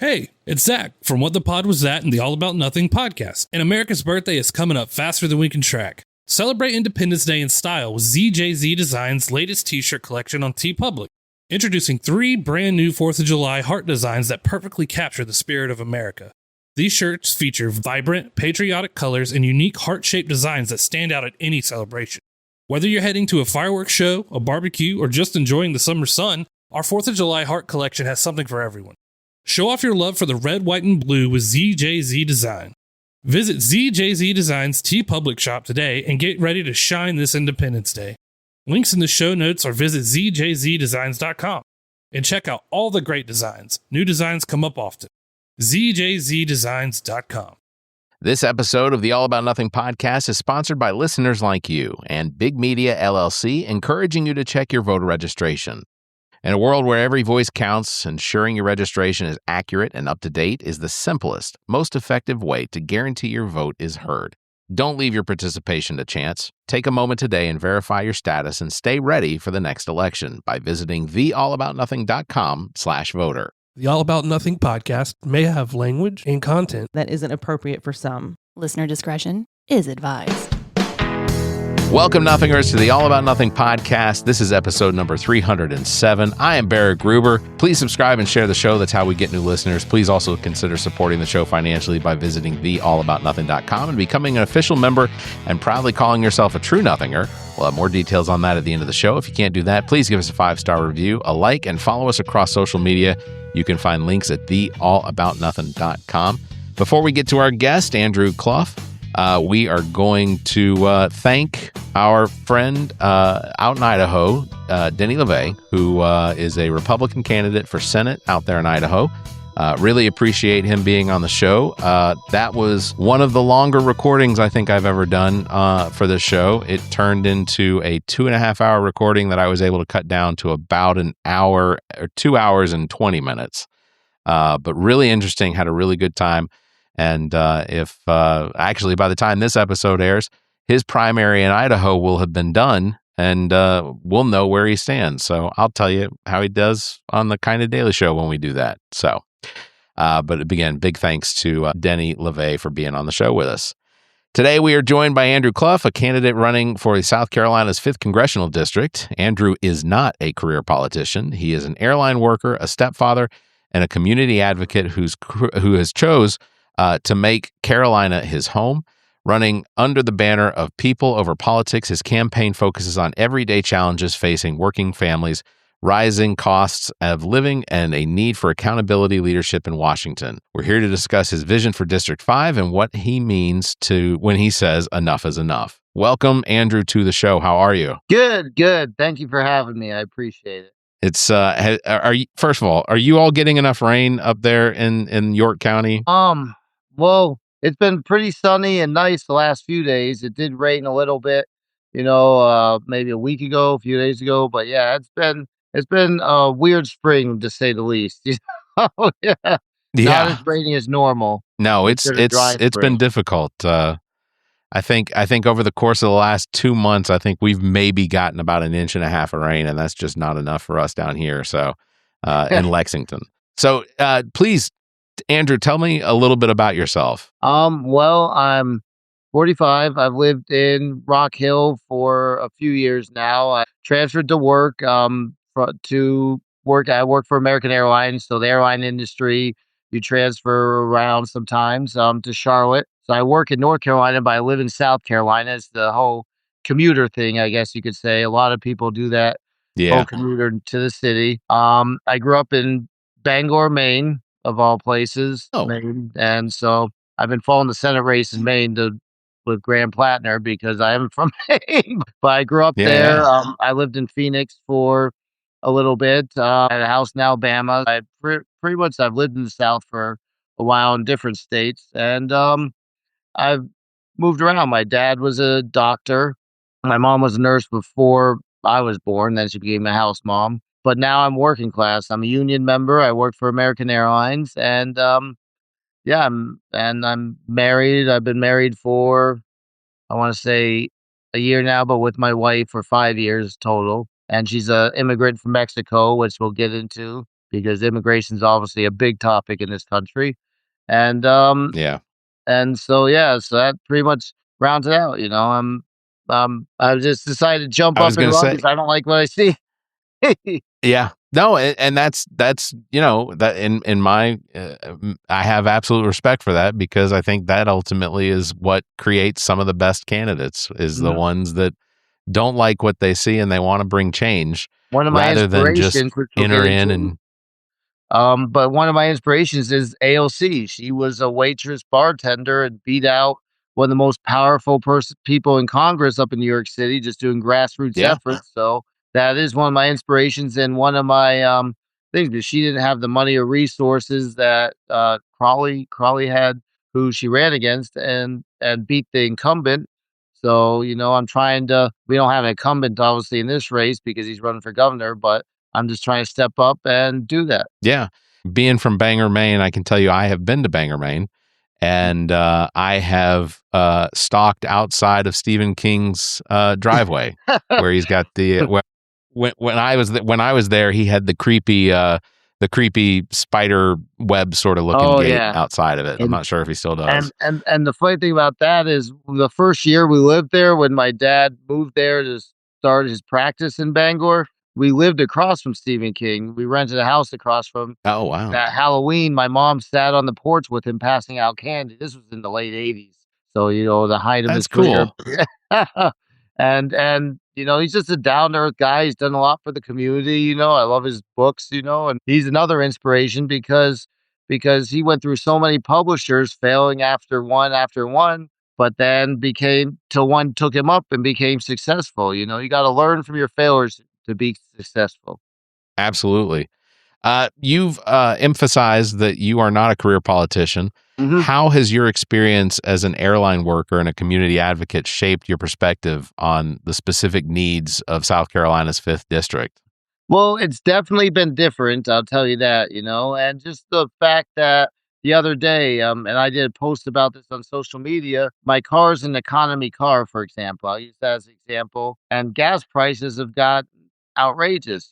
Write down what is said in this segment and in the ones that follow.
Hey, it's Zach from What the Pod Was That and the All About Nothing podcast. And America's birthday is coming up faster than we can track. Celebrate Independence Day in style with ZJZ Design's latest t-shirt collection on TeePublic. Introducing 3 brand new 4th of July heart designs that perfectly capture the spirit of America. These shirts feature vibrant, patriotic colors and unique heart-shaped designs that stand out at any celebration. Whether you're heading to a fireworks show, a barbecue, or just enjoying the summer sun, our 4th of July heart collection has something for everyone. Show off your love for the red, white, and blue with ZJZ Design. Visit ZJZ Design's TeePublic shop today and get ready to shine this Independence Day. Links in the show notes or visit ZJZDesigns.com and check out all the great designs. New designs come up often. ZJZDesigns.com. This episode of the All About Nothing podcast is sponsored by listeners like you and Big Media LLC, encouraging you to check your voter registration. In a world where every voice counts, ensuring your registration is accurate and up to date is the simplest, most effective way to guarantee your vote is heard. Don't leave your participation to chance. Take a moment today and verify your status and stay ready for the next election by visiting theallaboutnothing.com/voter. The All About Nothing podcast may have language and content that isn't appropriate for some. Listener discretion is advised. Welcome, Nothingers, to the All About Nothing podcast. This is episode number 307. I am Barrett Gruber. Please subscribe and share the show. That's how we get new listeners. Please also consider supporting the show financially by visiting theallaboutnothing.com and becoming an official member and proudly calling yourself a true Nothinger. We'll have more details on that at the end of the show. If you can't do that, please give us a 5-star review, a like, and follow us across social media. You can find links at theallaboutnothing.com. Before we get to our guest, Andrew Clough, we are going to thank our friend out in Idaho, Denny LeVay, who is a Republican candidate for Senate out there in Idaho. Really appreciate him being on the show. That was one of the longer recordings I think I've ever done for this show. It turned into a 2.5-hour recording that I was able to cut down to about an hour or 2 hours and 20 minutes. But really interesting, had a really good time. And if actually by the time this episode airs, his primary in Idaho will have been done, and we'll know where he stands. So I'll tell you how he does on the Kind of Daily Show when we do that. So, but again, big thanks to Denny LeVay for being on the show with us. Today, we are joined by Andrew Clough, a candidate running for South Carolina's 5th Congressional District. Andrew is not a career politician. He is an airline worker, a stepfather, and a community advocate who has chose to make Carolina his home. Running under the banner of People Over Politics, his campaign focuses on everyday challenges facing working families, rising costs of living, and a need for accountability leadership in Washington. We're here to discuss his vision for District 5 and what he means to when he says enough is enough. Welcome, Andrew, to the show. How are you? Good. Thank you for having me. I appreciate it. It's first of all, are you all getting enough rain up there in York County? Well, it's been pretty sunny and nice the last few days. It did rain a little bit, maybe a week ago, a few days ago. But yeah, it's been a weird spring to say the least. Yeah. Not as rainy as normal. No, it's been difficult. I think over the course of the last 2 months, I think we've maybe gotten about 1.5 inches of rain, and that's just not enough for us down here. So in Lexington. So please, Andrew, tell me a little bit about yourself. Well, I'm 45. I've lived in Rock Hill for a few years now. I transferred to work. I work for American Airlines, so the airline industry, you transfer around sometimes to Charlotte. So I work in North Carolina, but I live in South Carolina. It's the whole commuter thing, I guess you could say. A lot of people do that. Yeah. Whole commuter to the city. I grew up in Bangor, Maine, of all places. Oh. Maine. And so I've been following the Senate race in Maine with Graham Plattner because I am from Maine. But I grew up there. I lived in Phoenix for a little bit. I had a house in Alabama. Pretty much I've lived in the South for a while in different states. And I've moved around. My dad was a doctor. My mom was a nurse before I was born. Then she became a house mom. But now I'm working class. I'm a union member. I work for American Airlines, and I'm married. I've been married for, I want to say, a year now, but with my wife for 5 years total. And she's an immigrant from Mexico, which we'll get into. because immigration is obviously a big topic in this country. And Yeah. and so that pretty much rounds it out. I just decided to jump I was up and going to run say, because I don't like what I see. yeah. No, and that's that in my I have absolute respect for that, because I think that ultimately is what creates some of the best candidates, is the Mhm. ones that don't like what they see and they want to bring change, One of my rather than just inspirations, which we'll enter get in into, and but one of my inspirations is AOC. She was a waitress bartender and beat out one of the most powerful people in Congress up in New York City, just doing grassroots yeah, efforts. So that is one of my inspirations and one of my things. But she didn't have the money or resources that Crawley had, who she ran against and beat the incumbent. So I'm trying to. We don't have an incumbent obviously in this race because he's running for governor, but I'm just trying to step up and do that. yeah. Being from Bangor, Maine, I can tell you I have been to Bangor, Maine, and I have stalked outside of Stephen King's driveway, where he's got the when I was there, he had the creepy spider web sort of looking Oh gate yeah. outside of it. I'm And not sure if he still does. and the funny thing about that is the first year we lived there, when my dad moved there to start his practice in Bangor, we lived across from Stephen King. We rented a house across from. Oh wow, That Halloween, my mom sat on the porch with him passing out candy. This was in the late '80s, so the height of that's his career. cool. And he's just a down to earth guy. He's done a lot for the community. I love his books. And he's another inspiration because he went through so many publishers, failing after one, but then became till one took him up and became successful. You got to learn from your failures to be successful. Absolutely. You've emphasized that you are not a career politician. Mhm. How has your experience as an airline worker and a community advocate shaped your perspective on the specific needs of South Carolina's 5th District? Well, it's definitely been different, I'll tell you that, and just the fact that the other day, and I did a post about this on social media. My car's an economy car, for example. I'll use that as an example. And gas prices have got outrageous.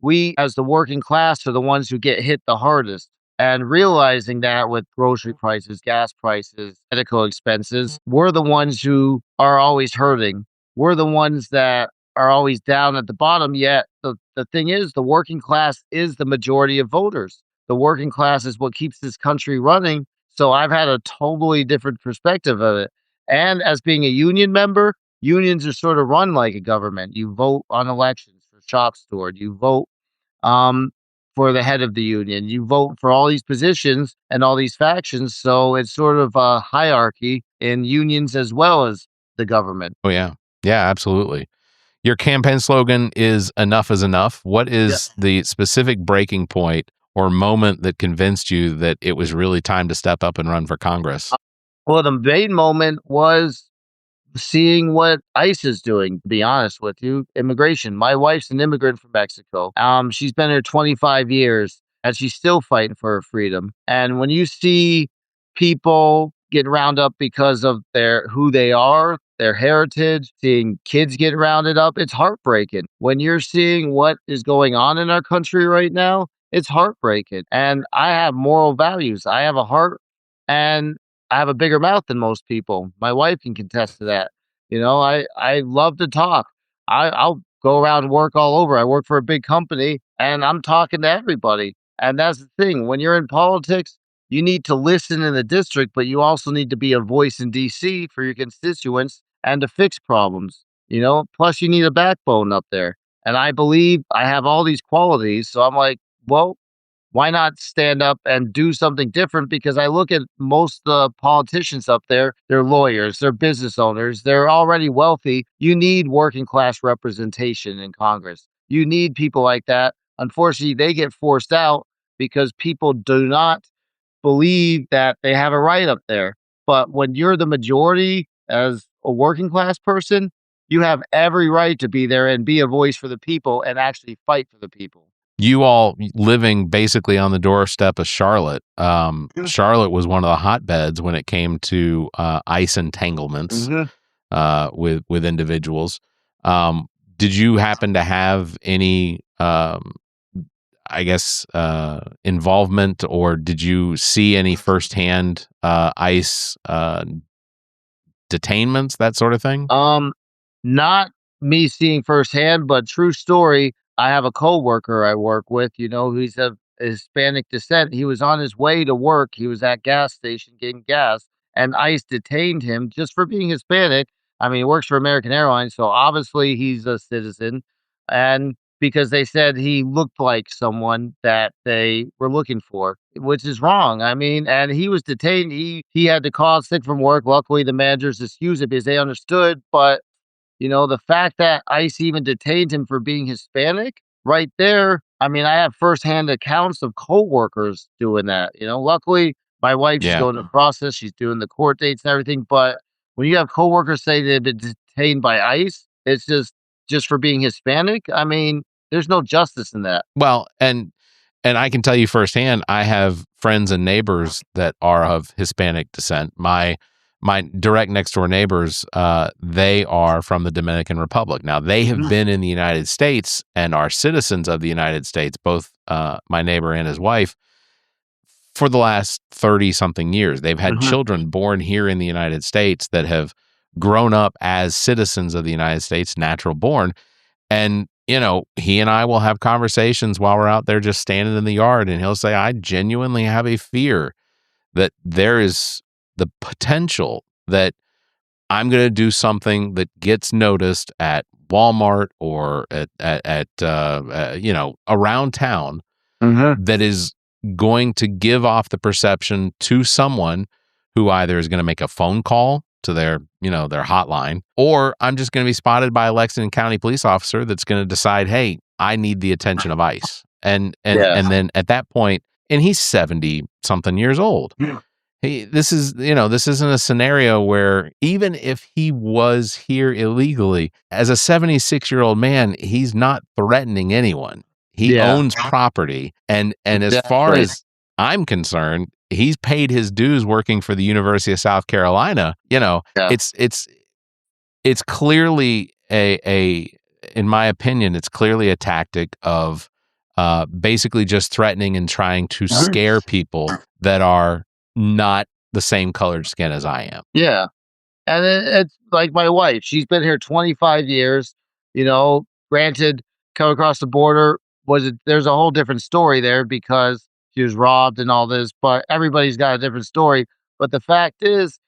We as the working class are the ones who get hit the hardest. And realizing that with grocery prices, gas prices, medical expenses, we're the ones who are always hurting. We're the ones that are always down at the bottom. Yet the thing is, the working class is the majority of voters. The working class is what keeps this country running. So I've had a totally different perspective of it. And as being a union member, unions are sort of run like a government. You vote on elections for shop steward. You vote um, for the head of the union. You vote for all these positions and all these factions. So it's sort of a hierarchy in unions as well as the government. Oh yeah. Yeah, absolutely. Your campaign slogan is "Enough is enough." What is the specific breaking point or moment that convinced you that it was really time to step up and run for Congress? Well, the main moment was seeing what ICE is doing, to be honest with you. Immigration. My wife's an immigrant from Mexico. She's been here 25 years and she's still fighting for her freedom. And when you see people get round up because of who they are, their heritage, seeing kids get rounded up, it's heartbreaking. When you're seeing what is going on in our country right now, it's heartbreaking. And I have moral values. I have a heart and I have a bigger mouth than most people. My wife can contest to that. I love to talk. I'll go around and work all over. I work for a big company and I'm talking to everybody. And that's the thing. When you're in politics, you need to listen in the district, but you also need to be a voice in DC for your constituents and to fix problems. Plus you need a backbone up there. And I believe I have all these qualities. So I'm like, well, why not stand up and do something different? Because I look at most of the politicians up there, they're lawyers, they're business owners, they're already wealthy. You need working class representation in Congress. You need people like that. Unfortunately, they get forced out because people do not believe that they have a right up there. But when you're the majority as a working class person, you have every right to be there and be a voice for the people and actually fight for the people. You all living basically on the doorstep of Charlotte. Charlotte was one of the hotbeds when it came to ICE entanglements with individuals. Did you happen to have any I guess, involvement, or did you see any firsthand ICE detainments, that sort of thing? Not me seeing firsthand, but true story. I have a coworker I work with, who's of Hispanic descent. He was on his way to work. He was at gas station getting gas, and ICE detained him just for being Hispanic. I mean, he works for American Airlines, so obviously he's a citizen. And because they said he looked like someone that they were looking for, which is wrong. I mean, and he was detained. He had to call sick from work. Luckily, the managers excused it because they understood, but the fact that ICE even detained him for being Hispanic right there. I mean, I have firsthand accounts of coworkers doing that. Luckily, my wife, she's Yeah. going to process, she's doing the court dates and everything. But when you have coworkers say they've been detained by ICE, it's just for being Hispanic. I mean, there's no justice in that. Well, and I can tell you firsthand, I have friends and neighbors that are of Hispanic descent. My direct next door neighbors, they are from the Dominican Republic. Now, they have been in the United States and are citizens of the United States, both my neighbor and his wife, for the last 30-something years. They've had children born here in the United States that have grown up as citizens of the United States, natural born. And, he and I will have conversations while we're out there just standing in the yard, and he'll say, I genuinely have a fear that there is the potential that I'm going to do something that gets noticed at Walmart or at around town that is going to give off the perception to someone who either is going to make a phone call to their hotline, or I'm just going to be spotted by a Lexington County police officer that's going to decide, hey, I need the attention of ICE. And then at that point, and he's 70 something years old. This isn't a scenario where even if he was here illegally, as a 76-year-old man, he's not threatening anyone. He owns property. And as far as I'm concerned, he's paid his dues working for the University of South Carolina. It's clearly in my opinion, it's clearly a tactic of basically just threatening and trying to scare people that are not the same colored skin as I am. Yeah. And it's like my wife. She's been here 25 years. Granted, come across the border, there's a whole different story there because she was robbed and all this, but everybody's got a different story. But the fact is,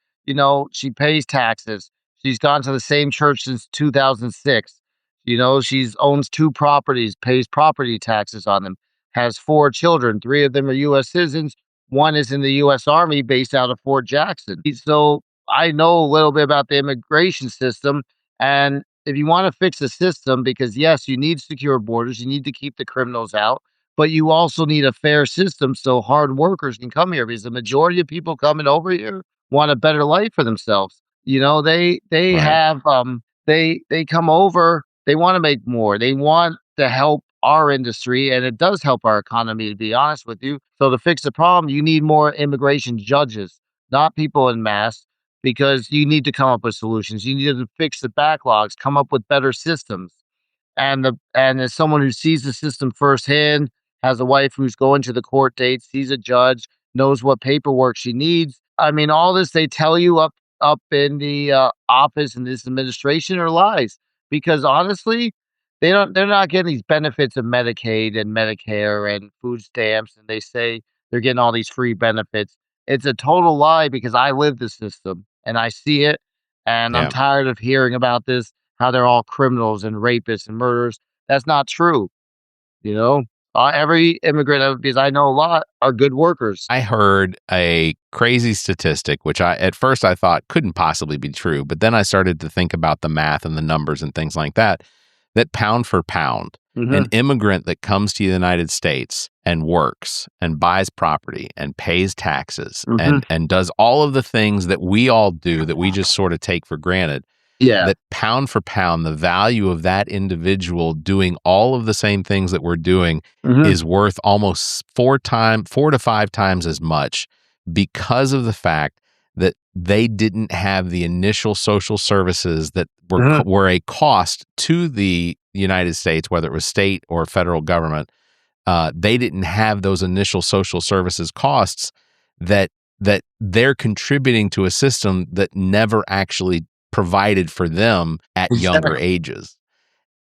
she pays taxes. She's gone to the same church since 2006. She owns 2 properties, pays property taxes on them, has 4 children. 3 of them are U.S. citizens. 1 is in the U.S. Army based out of Fort Jackson. So I know a little bit about the immigration system. And if you want to fix the system, because yes, you need secure borders, you need to keep the criminals out, but you also need a fair system so hard workers can come here, because the majority of people coming over here want a better life for themselves. They Right. have they come over, they want to make more. They want to help our industry, and it does help our economy, to be honest with you. So to fix the problem, you need more immigration judges, not people in mass, because you need to come up with solutions. You need to fix the backlogs, come up with better systems. And as someone who sees the system firsthand, has a wife who's going to the court date, sees a judge, knows what paperwork she needs. I mean, all this they tell you up in the office in this administration are lies, because honestly, they're not getting these benefits of Medicaid and Medicare and food stamps, and they say they're getting all these free benefits. It's a total lie, because I live the system and I see it, and I'm tired of hearing about this, how they're all criminals and rapists and murderers. That's not true. Every immigrant, because I know a lot, are good workers. I heard a crazy statistic, which at first I thought couldn't possibly be true, but then I started to think about the math and the numbers and things like that pound for pound, an immigrant that comes to the United States and works and buys property and pays taxes and does all of the things that we all do that we just sort of take for granted. Yeah. That pound for pound, the value of that individual doing all of the same things that we're doing is worth almost 4 to 5 times as much, because of the fact that they didn't have the initial social services that were a cost to the United States, whether it was state or federal government, they didn't have those initial social services costs that they're contributing to a system that never actually provided for them at younger ages.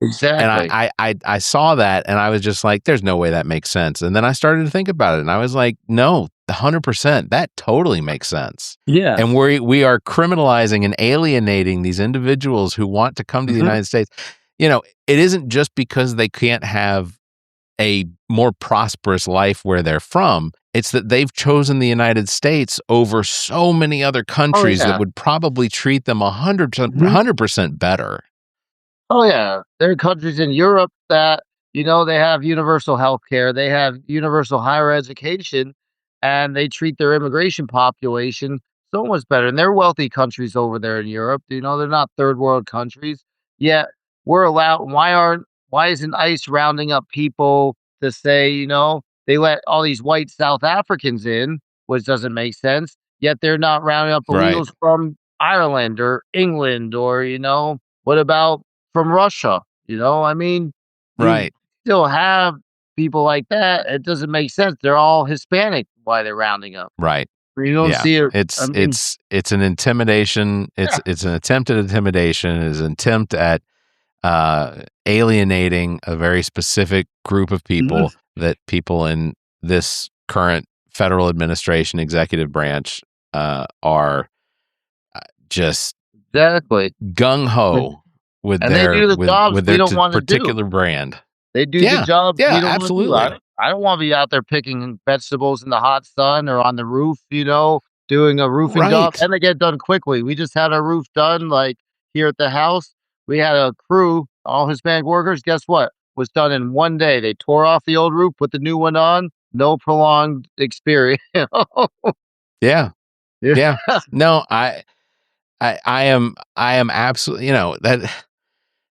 Exactly. And I saw that and I was just like, there's no way that makes sense. And then I started to think about it and I was like, no, 100%, that totally makes sense. Yeah. And we are criminalizing and alienating these individuals who want to come to the United States. You know, it isn't just because they can't have a more prosperous life where they're from. It's that they've chosen the United States over so many other countries that would probably treat them 100% better. Oh, yeah. There are countries in Europe that, they have universal health care, they have universal higher education, and they treat their immigration population so much better. And they're wealthy countries over there in Europe. They're not third world countries. Yet we're allowed. Why isn't ICE rounding up people to say, they let all these white South Africans in, which doesn't make sense. Yet they're not rounding up illegals from Ireland or England or, what about from Russia? I mean, you still have people like that. It doesn't make sense. They're all Hispanic. Why they're rounding up? Right. You don't see it. It's an intimidation. It's an attempted intimidation. It's an attempt at alienating a very specific group of people that people in this current federal administration, executive branch, are just gung ho with and their they do the jobs with we their don't want to particular do. brand. They do the jobs. Yeah, we don't absolutely. Want to do. I don't want to be out there picking vegetables in the hot sun or on the roof, doing a roofing job, and they get done quickly. We just had our roof done, like here at the house. We had a crew, all Hispanic workers. Guess what? Was done in one day. They tore off the old roof, put the new one on. No prolonged experience. Yeah. No, I am absolutely, that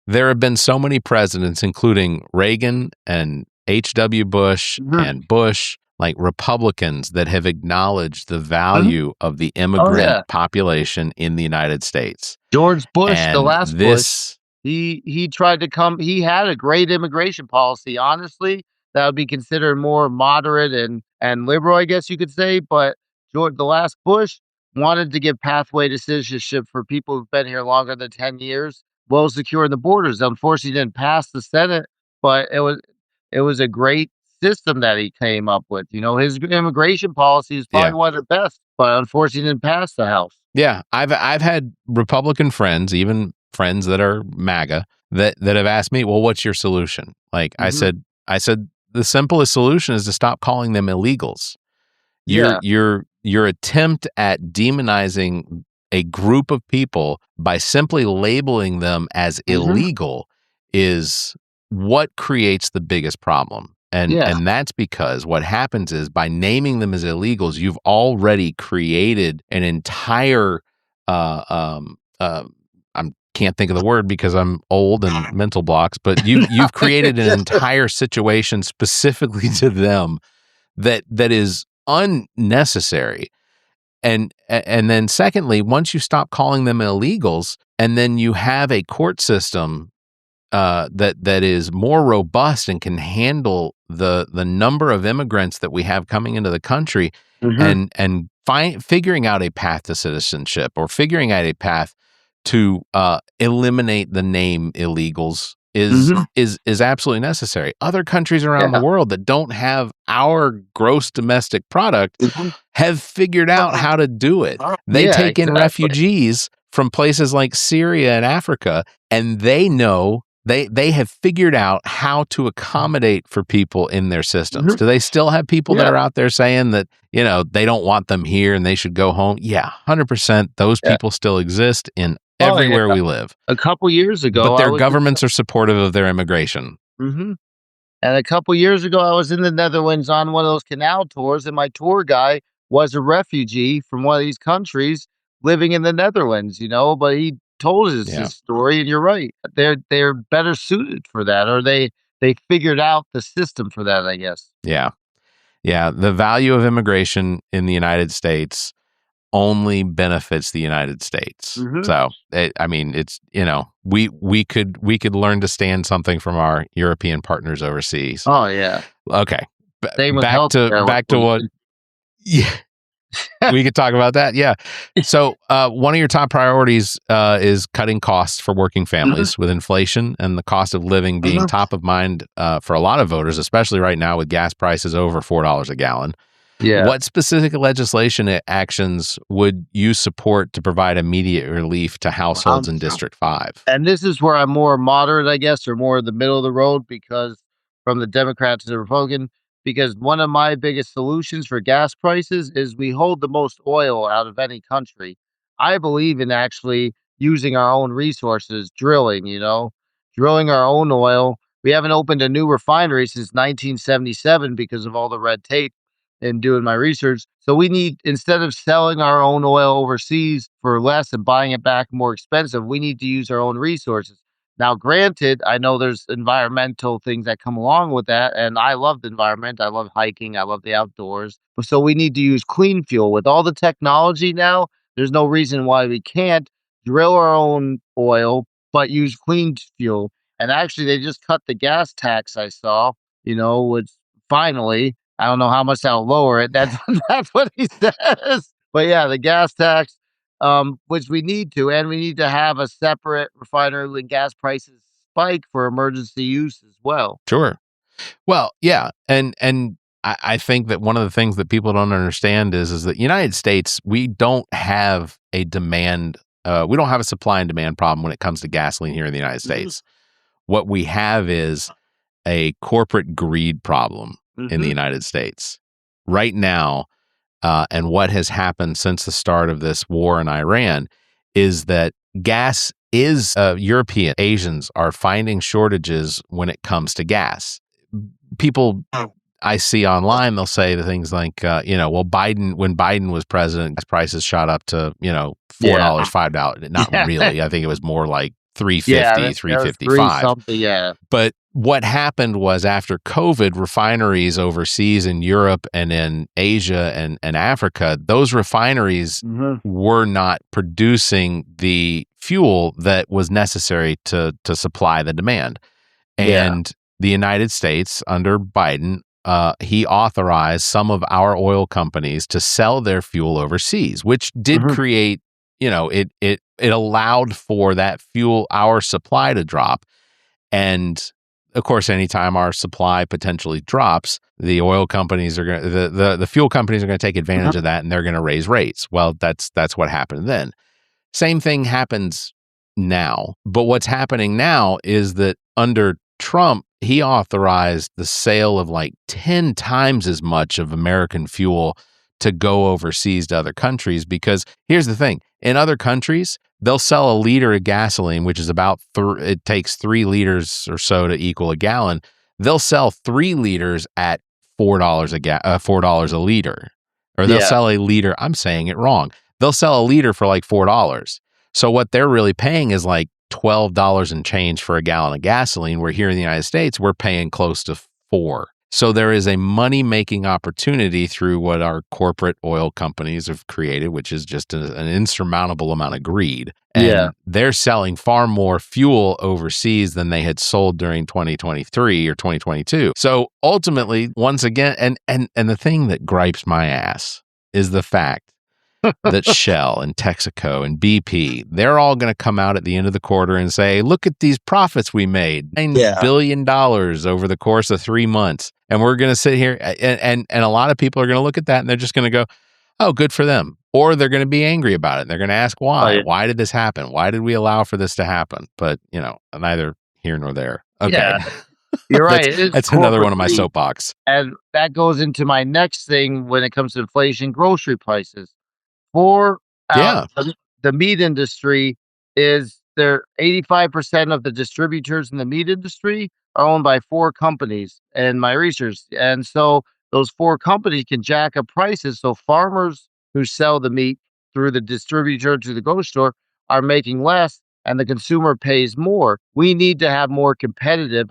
there have been so many presidents, including Reagan and H.W. Bush and Bush, like Republicans, that have acknowledged the value of the immigrant population in the United States. George Bush, and the last Bush, he tried to come. He had a great immigration policy. Honestly, that would be considered more moderate and liberal, I guess you could say. But the last Bush wanted to give pathway to citizenship for people who've been here longer than 10 years, well securing the borders. Unfortunately, didn't pass the Senate, but it was a great system that he came up with. His immigration policy is probably one of the best, but unfortunately didn't pass the House. Yeah, I've had Republican friends, even friends that are MAGA, that have asked me, well, what's your solution? Like I said, the simplest solution is to stop calling them illegals. Your attempt at demonizing a group of people by simply labeling them as illegal is what creates the biggest problem. And that's because what happens is by naming them as illegals, you've already created an entire can't think of the word because I'm old and mental blocks, but you've created an entire situation specifically to them that is unnecessary. And then secondly, once you stop calling them illegals, and then you have a court system that is more robust and can handle the number of immigrants that we have coming into the country, and figuring out a path to citizenship or figuring out a path to eliminate the name illegals is absolutely necessary. Other countries around the world that don't have our gross domestic product have figured out how to do it. They take in refugees from places like Syria and Africa, and they know they have figured out how to accommodate for people in their systems. Do they still have people that are out there saying that, they don't want them here and they should go home? Yeah, 100%. Those people still exist in everywhere we live. A couple years ago, but their governments are supportive of their immigration. And a couple years ago, I was in the Netherlands on one of those canal tours, and my tour guy was a refugee from one of these countries living in the Netherlands, but he told us his story, and you're right. They're better suited for that, or they figured out the system for that, I guess. Yeah. The value of immigration in the United States, only benefits the United States. So, it's, we could learn to stand something from our European partners overseas. Oh yeah. Okay. Same with Back to what. Yeah. We could talk about that. Yeah. So one of your top priorities is cutting costs for working families with inflation and the cost of living being top of mind for a lot of voters, especially right now with gas prices over $4 a gallon. Yeah. What specific legislation actions would you support to provide immediate relief to households in District 5? And this is where I'm more moderate, I guess, or more the middle of the road, because from the Democrat to the Republican, because one of my biggest solutions for gas prices is we hold the most oil out of any country. I believe in actually using our own resources, drilling our own oil. We haven't opened a new refinery since 1977 because of all the red tape in doing my research. So we need, instead of selling our own oil overseas for less and buying it back more expensive, we need to use our own resources. Now, granted, I know there's environmental things that come along with that, and I love the environment. I love hiking. I love the outdoors. So we need to use clean fuel. With all the technology now, there's no reason why we can't drill our own oil, but use clean fuel. And actually, they just cut the gas tax, I saw, which finally, I don't know how much that'll lower it. That's what he says. But yeah, the gas tax, which we need to, and we need to have a separate refinery when gas prices spike for emergency use as well. Sure. Well, yeah, and I think that one of the things that people don't understand is that United States, we don't have a supply and demand problem when it comes to gasoline here in the United States. What we have is a corporate greed problem in the United States right now. And what has happened since the start of this war in Iran is that gas is European Asians are finding shortages when it comes to gas. People I see online, they'll say the things like, when Biden was president, gas prices shot up to, $4, $5. Not really. I think it was more like $3.50, $3.55. Yeah. But what happened was after COVID, refineries overseas in Europe and in Asia and Africa, those refineries were not producing the fuel that was necessary to supply the demand. And the United States, under Biden, he authorized some of our oil companies to sell their fuel overseas, which did create, it allowed for that fuel, our supply to drop. And of course, anytime our supply potentially drops, the oil companies are going to, the fuel companies are going to take advantage of that, and they're going to raise rates. Well, that's what happened then. Same thing happens now. But what's happening now is that under Trump, he authorized the sale of like 10 times as much of American fuel to go overseas to other countries. Because here's the thing, in other countries, they'll sell a liter of gasoline, which is about, it takes 3 liters or so to equal a gallon. They'll sell 3 liters at $4 a liter. Or they'll sell a liter, I'm saying it wrong. They'll sell a liter for like $4. So what they're really paying is like $12 and change for a gallon of gasoline, where here in the United States, we're paying close to $4. So there is a money-making opportunity through what our corporate oil companies have created, which is just an insurmountable amount of greed. And they're selling far more fuel overseas than they had sold during 2023 or 2022. So ultimately, once again, and the thing that gripes my ass is the fact that Shell and Texaco and BP, they're all going to come out at the end of the quarter and say, look at these profits we made, $9 billion over the course of 3 months. And we're going to sit here and a lot of people are going to look at that and they're just going to go, oh, good for them. Or they're going to be angry about it. And they're going to ask why. Why did this happen? Why did we allow for this to happen? But, neither here nor there. Okay. Yeah. You're right. That's another one of my soapbox. And that goes into my next thing when it comes to inflation, grocery prices. The meat industry is 85% of the distributors in the meat industry are owned by 4 companies in my research. And so those 4 companies can jack up prices. So farmers who sell the meat through the distributor to the grocery store are making less and the consumer pays more. We need to have more competitive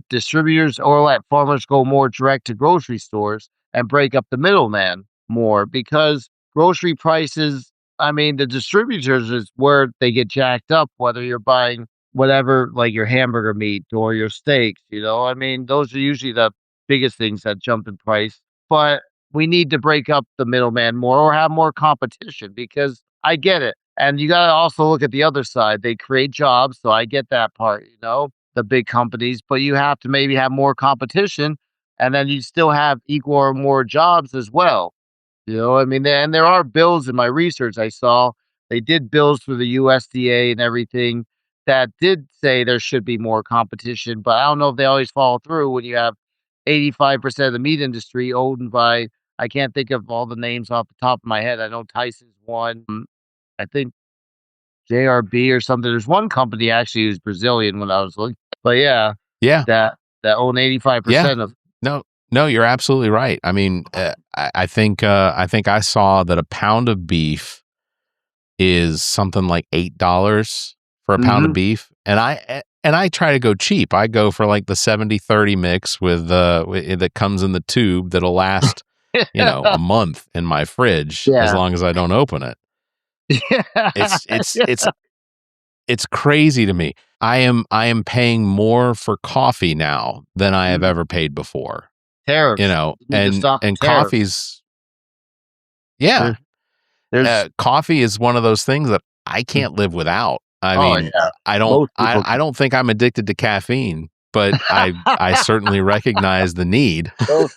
distributors, or let farmers go more direct to grocery stores and break up the middleman more, because grocery prices, I mean, the distributors is where they get jacked up, whether you're buying whatever, like your hamburger meat or your steaks, I mean, those are usually the biggest things that jump in price. But we need to break up the middleman more or have more competition because I get it. And you got to also look at the other side. They create jobs. So I get that part, the big companies, but you have to maybe have more competition and then you still have equal or more jobs as well. I mean, and there are bills in my research I saw. They did bills for the USDA and everything that did say there should be more competition, but I don't know if they always follow through when you have 85% of the meat industry owned by, I can't think of all the names off the top of my head. I know Tyson's one. I think JRB or something. There's one company actually who's Brazilian when I was looking. But yeah, Yeah. that own 85% of. No, you're absolutely right. I mean, I think I saw that a pound of beef is something like $8 for a pound of beef, and I try to go cheap. I go for like the 70-30 mix with that comes in the tube that'll last a month in my fridge as long as I don't open it. It's crazy to me. I am paying more for coffee now than I have ever paid before. Tariffs, and coffee's coffee is one of those things that I can't live without. I mean, I don't think I'm addicted to caffeine, but I certainly recognize the need. Well,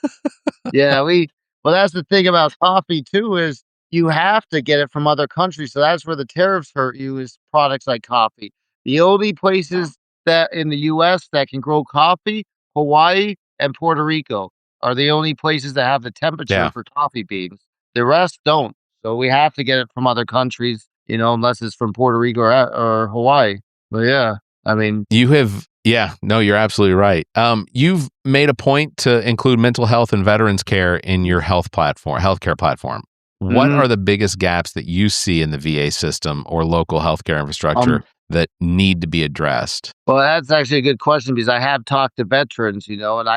that's the thing about coffee too, is you have to get it from other countries. So that's where the tariffs hurt you, is products like coffee. The only places that in the US that can grow coffee, Hawaii and Puerto Rico are the only places that have the temperature for coffee beans. The rest don't. So we have to get it from other countries, unless it's from Puerto Rico or Hawaii. But yeah, I mean, you're absolutely right. You've made a point to include mental health and veterans care in your healthcare platform. What are the biggest gaps that you see in the VA system or local healthcare infrastructure that need to be addressed? Well, that's actually a good question because I have talked to veterans, and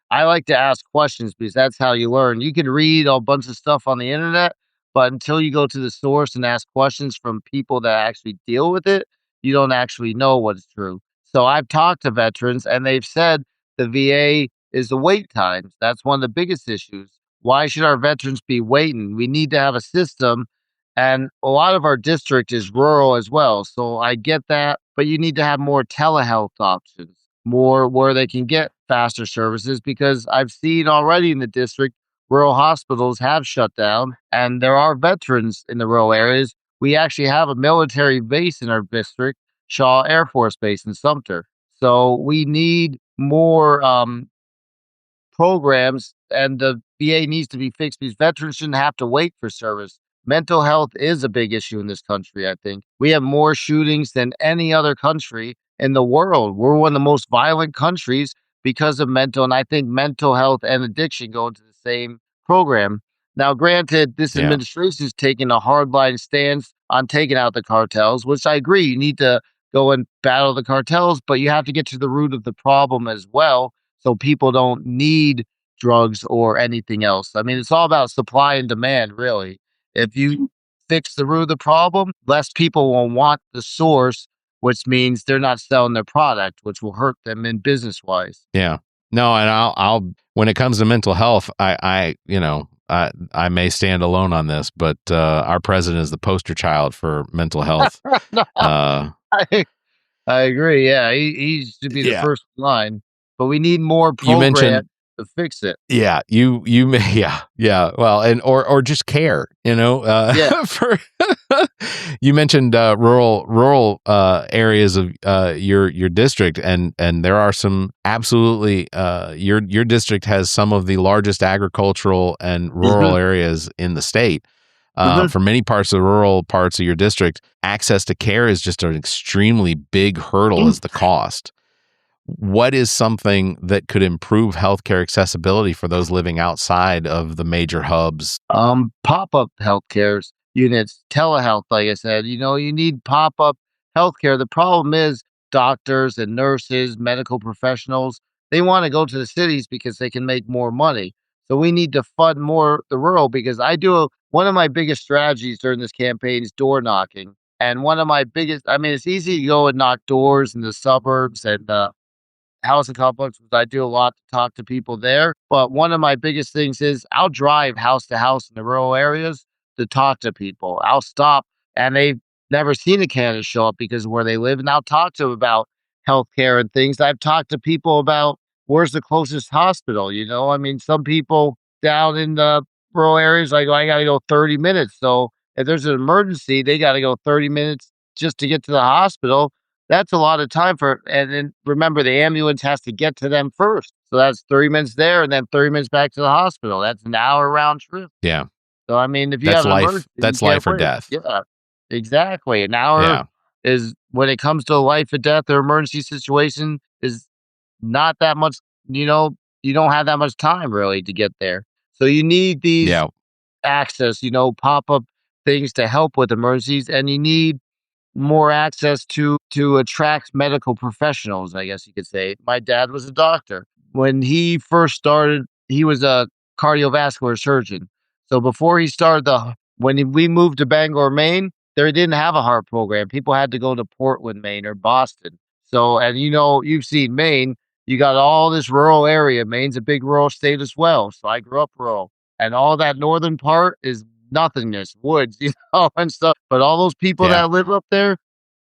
I like to ask questions because that's how you learn. You can read a bunch of stuff on the internet, but until you go to the source and ask questions from people that actually deal with it, you don't actually know what's true. So I've talked to veterans and they've said the VA is the wait times. That's one of the biggest issues. Why should our veterans be waiting? We need to have a system. And a lot of our district is rural as well. So I get that, but you need to have more telehealth options, more where they can get faster services, because I've seen already in the district, rural hospitals have shut down and there are veterans in the rural areas. We actually have a military base in our district, Shaw Air Force Base in Sumter. So we need more programs, and the VA needs to be fixed because veterans shouldn't have to wait for service. Mental health is a big issue in this country, I think. We have more shootings than any other country in the world. We're one of the most violent countries because of and I think mental health and addiction go into the same program. Now, granted, this administration is taking a hardline stance on taking out the cartels, which I agree. You need to go and battle the cartels, but you have to get to the root of the problem as well, so people don't need drugs or anything else. I mean, it's all about supply and demand, really. If you fix the root of the problem, less people will want the source, which means they're not selling their product, which will hurt them in business wise. Yeah. No, and I'll when it comes to mental health, I may stand alone on this, but our president is the poster child for mental health. I agree. Yeah, he should be the first in line, but we need more programs to fix it. Yeah, you well, and or just care, for you mentioned rural areas of your district, and there are some absolutely your district has some of the largest agricultural and rural areas in the state. For many parts of the rural parts of your district, access to care is just an extremely big hurdle as the cost. What is something that could improve healthcare accessibility for those living outside of the major hubs? Pop-up healthcare units, telehealth, like I said, you need pop-up healthcare. The problem is doctors and nurses, medical professionals, they want to go to the cities because they can make more money. So we need to fund more the rural, because one of my biggest strategies during this campaign is door knocking. And one of my biggest, I mean, it's easy to go and knock doors in the suburbs and housing complexes. I do a lot to talk to people there. But one of my biggest things is I'll drive house to house in the rural areas to talk to people. I'll stop, and they've never seen a candidate show up because of where they live. And I'll talk to them about healthcare and things. I've talked to people about where's the closest hospital. I mean, some people down in the rural areas, I got to go 30 minutes. So if there's an emergency, they got to go 30 minutes just to get to the hospital. That's a lot of time and then remember, the ambulance has to get to them first. So that's 30 minutes there and then 30 minutes back to the hospital. That's an hour round trip. Yeah. So, I mean, if you That's have an life. emergency, That's you can't life or wait. death. Yeah, exactly. An hour is, when it comes to life or death or emergency situation, is not that much, you don't have that much time really to get there. So you need these access, pop-up things to help with emergencies, and you need more access to attract medical professionals, I guess you could say. My dad was a doctor. When he first started, he was a cardiovascular surgeon. So before he started when we moved to Bangor, Maine, they didn't have a heart program. People had to go to Portland, Maine or Boston. So, and you've seen Maine, you got all this rural area. Maine's a big rural state as well. So I grew up rural, and all that northern part is nothingness, woods, and stuff. But all those people that live up there,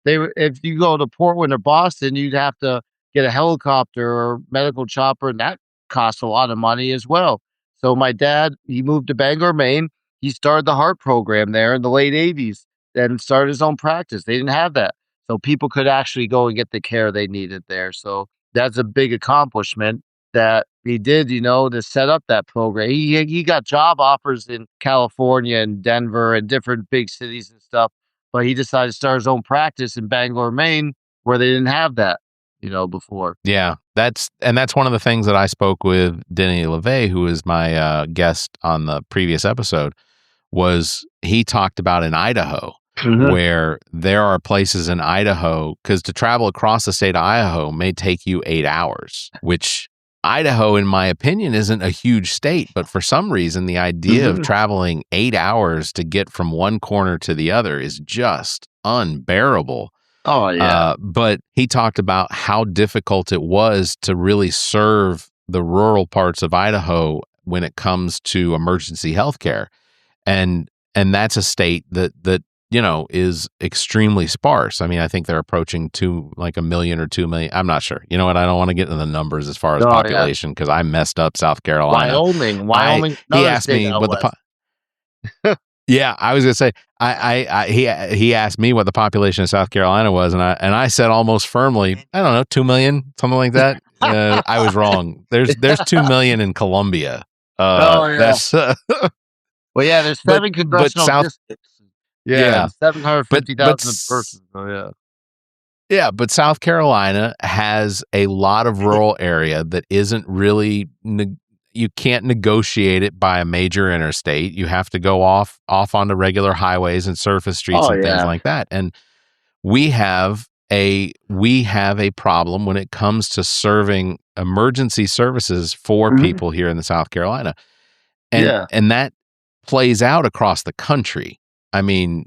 if you go to Portland or Boston, you'd have to get a helicopter or medical chopper, and that costs a lot of money as well. So my dad, he moved to Bangor, Maine. He started the heart program there in the late 80s and started his own practice. They didn't have that. So people could actually go and get the care they needed there. So that's a big accomplishment that he did, to set up that program. He got job offers in California and Denver and different big cities and stuff, but he decided to start his own practice in Bangor, Maine, where they didn't have that, before. Yeah, that's one of the things that I spoke with Denny LeVay, who was my guest on the previous episode, was he talked about in Idaho, where there are places in Idaho, because to travel across the state of Idaho may take you 8 hours, which Idaho, in my opinion, isn't a huge state, but for some reason, the idea of traveling 8 hours to get from one corner to the other is just unbearable. Oh, yeah. But he talked about how difficult it was to really serve the rural parts of Idaho when it comes to emergency healthcare. And that's a state that is extremely sparse. I mean, I think they're approaching a million or 2 million. I'm not sure. You know what? I don't want to get into the numbers as far as population, because I messed up South Carolina. Wyoming. He asked me what yeah, I was gonna say he asked me what the population of South Carolina was, and I said almost firmly, I don't know, 2 million, something like that. I was wrong. There's 2 million in Columbia. That's well, yeah. There's 7 congressional districts. Yeah, 750,000 persons. Oh, yeah. Yeah, but South Carolina has a lot of rural area that isn't really, you can't negotiate it by a major interstate. You have to go off onto regular highways and surface streets and things like that. And we have a problem when it comes to serving emergency services for people here in the South Carolina. And that plays out across the country. I mean,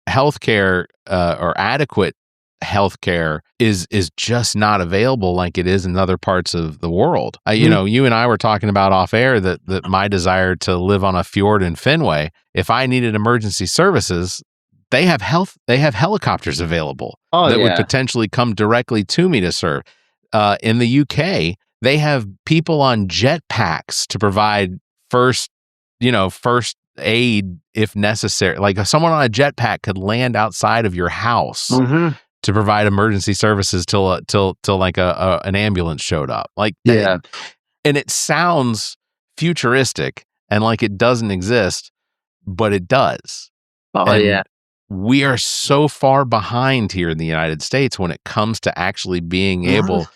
healthcare or adequate healthcare is just not available like it is in other parts of the world. You and I were talking about off air that my desire to live on a fjord in Fenway, if I needed emergency services, they have helicopters available that would potentially come directly to me to serve. In the UK, they have people on jetpacks to provide first aid if necessary. Like someone on a jetpack could land outside of your house to provide emergency services till like an ambulance showed up. And it sounds futuristic and like it doesn't exist, but it does. We are so far behind here in the United States when it comes to actually being able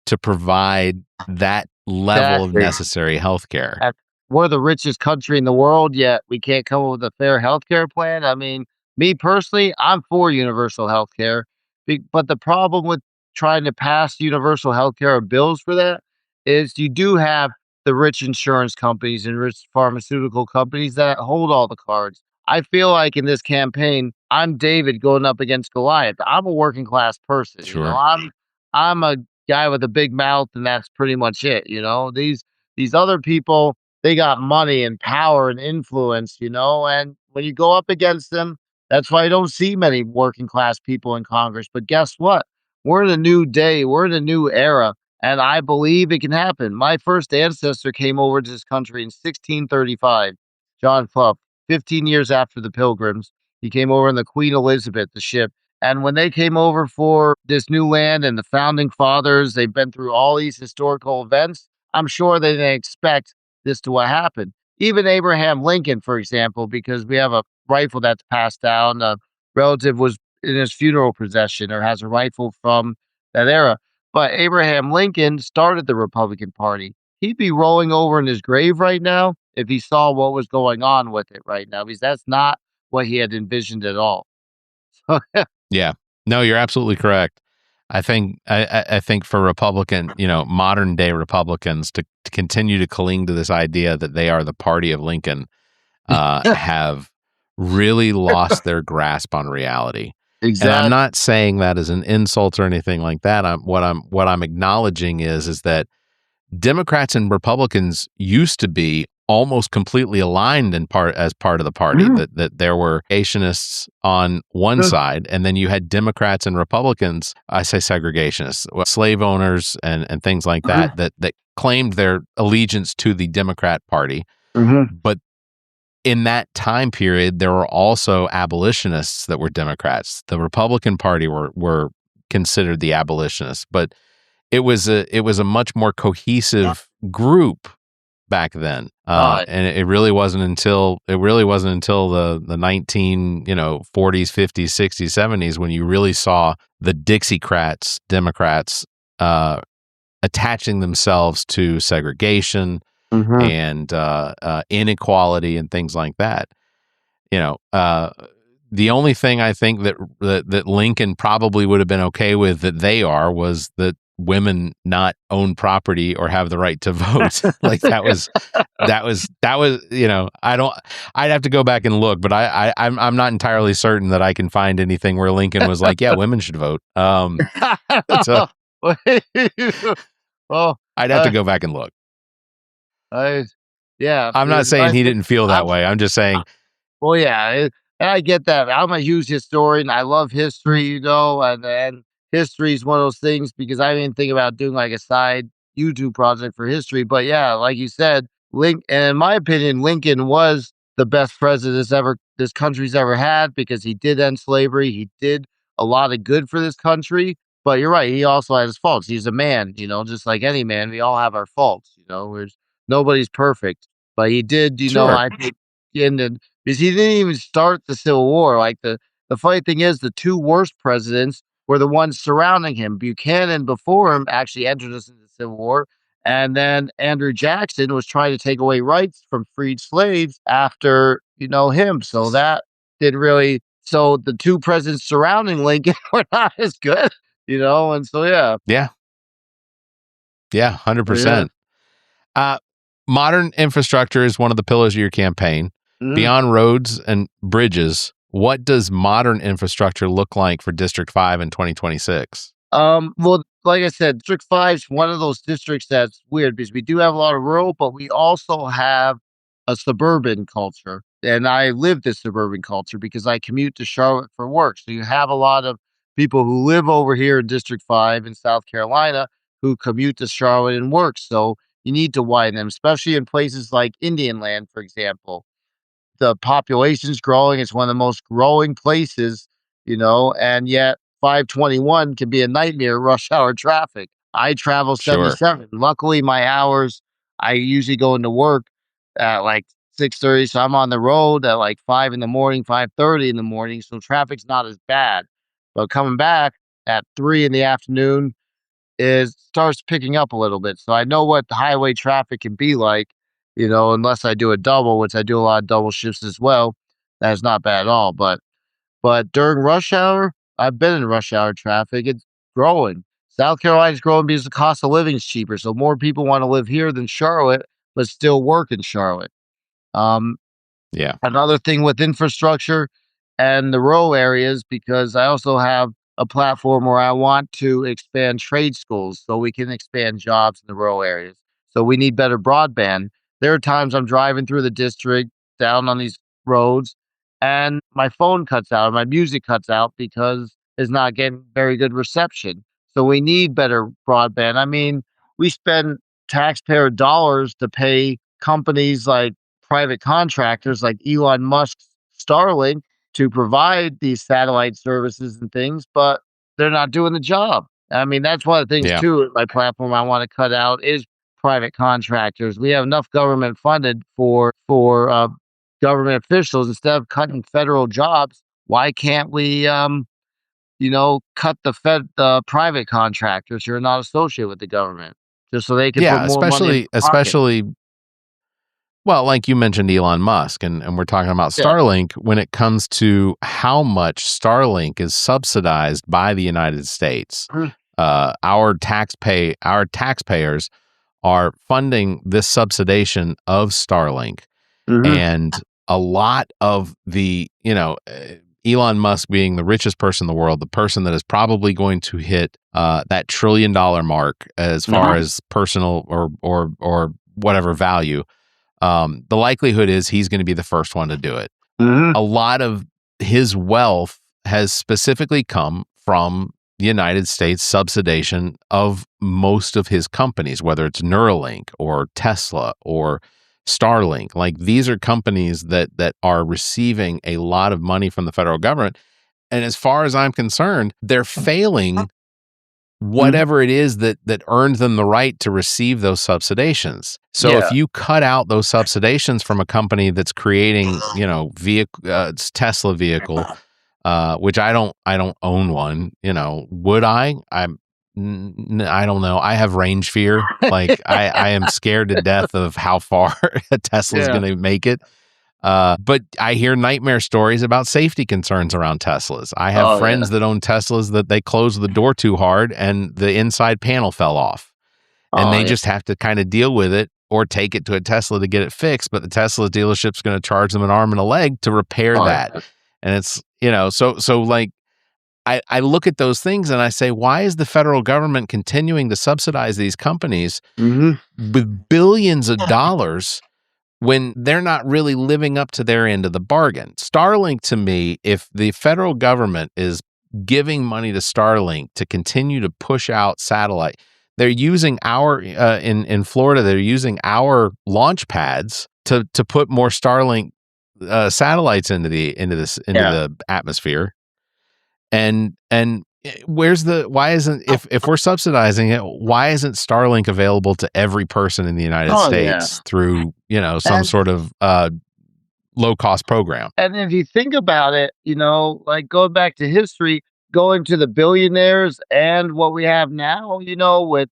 to provide that level of necessary healthcare. We're the richest country in the world, yet we can't come up with a fair healthcare plan. I mean, me personally, I'm for universal healthcare, but the problem with trying to pass universal healthcare or bills for that is you do have the rich insurance companies and rich pharmaceutical companies that hold all the cards. I feel like in this campaign, I'm David going up against Goliath. I'm a working class person, Sure. I'm a guy with a big mouth, and that's pretty much it. These other people, they got money and power and influence, and when you go up against them, that's why I don't see many working class people in Congress. But guess what? We're in a new day. We're in a new era. And I believe it can happen. My first ancestor came over to this country in 1635, John Clough, 15 years after the Pilgrims. He came over in the Queen Elizabeth, the ship. And when they came over for this new land and the founding fathers, they've been through all these historical events. I'm sure they didn't expect this to what happened. Even Abraham Lincoln, for example, because we have a rifle that's passed down. A relative was in his funeral procession or has a rifle from that era. But Abraham Lincoln started the Republican Party. He'd be rolling over in his grave right now if he saw what was going on with it right now, because that's not what he had envisioned at all. Yeah. No, you're absolutely correct. I think for Republican, modern day Republicans to continue to cling to this idea that they are the party of Lincoln have really lost their grasp on reality. Exactly. And I'm not saying that as an insult or anything like that. What I'm acknowledging is that Democrats and Republicans used to be almost completely aligned as part of the party. That there were segregationists on one side, and then you had Democrats and Republicans. I say segregationists, slave owners and things like that that claimed their allegiance to the Democrat Party. But in that time period, there were also abolitionists that were Democrats. The Republican Party were considered the abolitionists, but it was a much more cohesive group back then. And it really wasn't until the 1940s, 50s, 60s, 70s when you really saw the Dixiecrats, Democrats, attaching themselves to segregation and inequality and things like that. The only thing I think that Lincoln probably would have been okay with that they was that women not own property or have the right to vote. Like that was I'd have to go back and look, but I'm not entirely certain that I can find anything where Lincoln was like, yeah, women should vote. So I'd have to go back and look. I'm not saying he didn't feel that way. I'm just saying. Well, yeah, and I get that. I'm a huge historian. I love history, and history is one of those things because I didn't think about doing like a side YouTube project for history. But yeah, like you said, and in my opinion, Lincoln was the best president this country's ever had because he did end slavery. He did a lot of good for this country. But you're right. He also had his faults. He's a man, just like any man. We all have our faults, nobody's perfect. But he did, I think, because he didn't even start the Civil War. Like the funny thing is, the two worst presidents were the ones surrounding him. Buchanan before him actually entered us into the Civil War. And then Andrew Jackson was trying to take away rights from freed slaves after, him. So that didn't really, so the two presidents surrounding Lincoln were not as good, and so, yeah. Yeah. Yeah, 100%. Modern infrastructure is one of the pillars of your campaign. Beyond roads and bridges, what does modern infrastructure look like for District 5 in 2026? Well, like I said, District 5 is one of those districts that's weird because we do have a lot of rural, but we also have a suburban culture. And I live this suburban culture because I commute to Charlotte for work. So you have a lot of people who live over here in District 5 in South Carolina who commute to Charlotte and work. So you need to widen them, especially in places like Indian Land, for example. The population's growing. It's one of the most growing places, and yet 521 can be a nightmare rush hour traffic. I travel 77. Sure. Luckily, my hours, I usually go into work at like 6:30. So I'm on the road at like 5 in the morning, 5:30 in the morning. So traffic's not as bad. But coming back at 3 in the afternoon, starts picking up a little bit. So I know what the highway traffic can be like, unless I do a double, which I do a lot of double shifts as well. That's not bad at all. But during rush hour, I've been in rush hour traffic. It's growing. South Carolina's growing because the cost of living is cheaper. So more people want to live here than Charlotte. but still work in Charlotte. Yeah. Another thing with infrastructure and the rural areas, because I also have a platform where I want to expand trade schools so we can expand jobs in the rural areas. So we need better broadband. There are times I'm driving through the district down on these roads and my phone cuts out, my music cuts out because it's not getting very good reception. So we need better broadband. I mean, we spend taxpayer dollars to pay companies like private contractors like Elon Musk's Starlink to provide these satellite services and things, but they're not doing the job. I mean, that's one of the things too at my platform I want to cut out is private contractors. We have enough government funded for government officials. Instead of cutting federal jobs, why can't we cut the private contractors who are not associated with the government, just so they can put more money in especially well, like you mentioned Elon Musk, and we're talking about Starlink. When it comes to how much Starlink is subsidized by the United States, our taxpayers are funding this subsidization of Starlink, and a lot of the Elon Musk being the richest person in the world, the person that is probably going to hit that $1 trillion mark as far as personal or whatever value. The likelihood is he's going to be the first one to do it. A lot of his wealth has specifically come from the United States subsidization of most of his companies, whether it's Neuralink or Tesla or Starlink. Like, these are companies that are receiving a lot of money from the federal government. And as far as I'm concerned, they're failing whatever it is that earned them the right to receive those subsidizations. So if you cut out those subsidizations from a company that's creating, it's Tesla vehicle, which I don't own one, would I? I don't know. I have range fear. Like I am scared to death of how far a Tesla is going to make it. But I hear nightmare stories about safety concerns around Teslas. I have friends that own Teslas that they closed the door too hard and the inside panel fell off. And they just have to kind of deal with it or take it to a Tesla to get it fixed. But the Tesla dealership's going to charge them an arm and a leg to repair that. And it's, so like, I look at those things and I say, why is the federal government continuing to subsidize these companies with billions of dollars when they're not really living up to their end of the bargain? Starlink, to me, if the federal government is giving money to Starlink to continue to push out satellite, they're using our in Florida, they're using our launch pads to put more Starlink satellites into the atmosphere. And why isn't, if we're subsidizing it, why isn't Starlink available to every person in the United States through, some sort of low cost program? And if you think about it, like going back to history, going to the billionaires and what we have now, with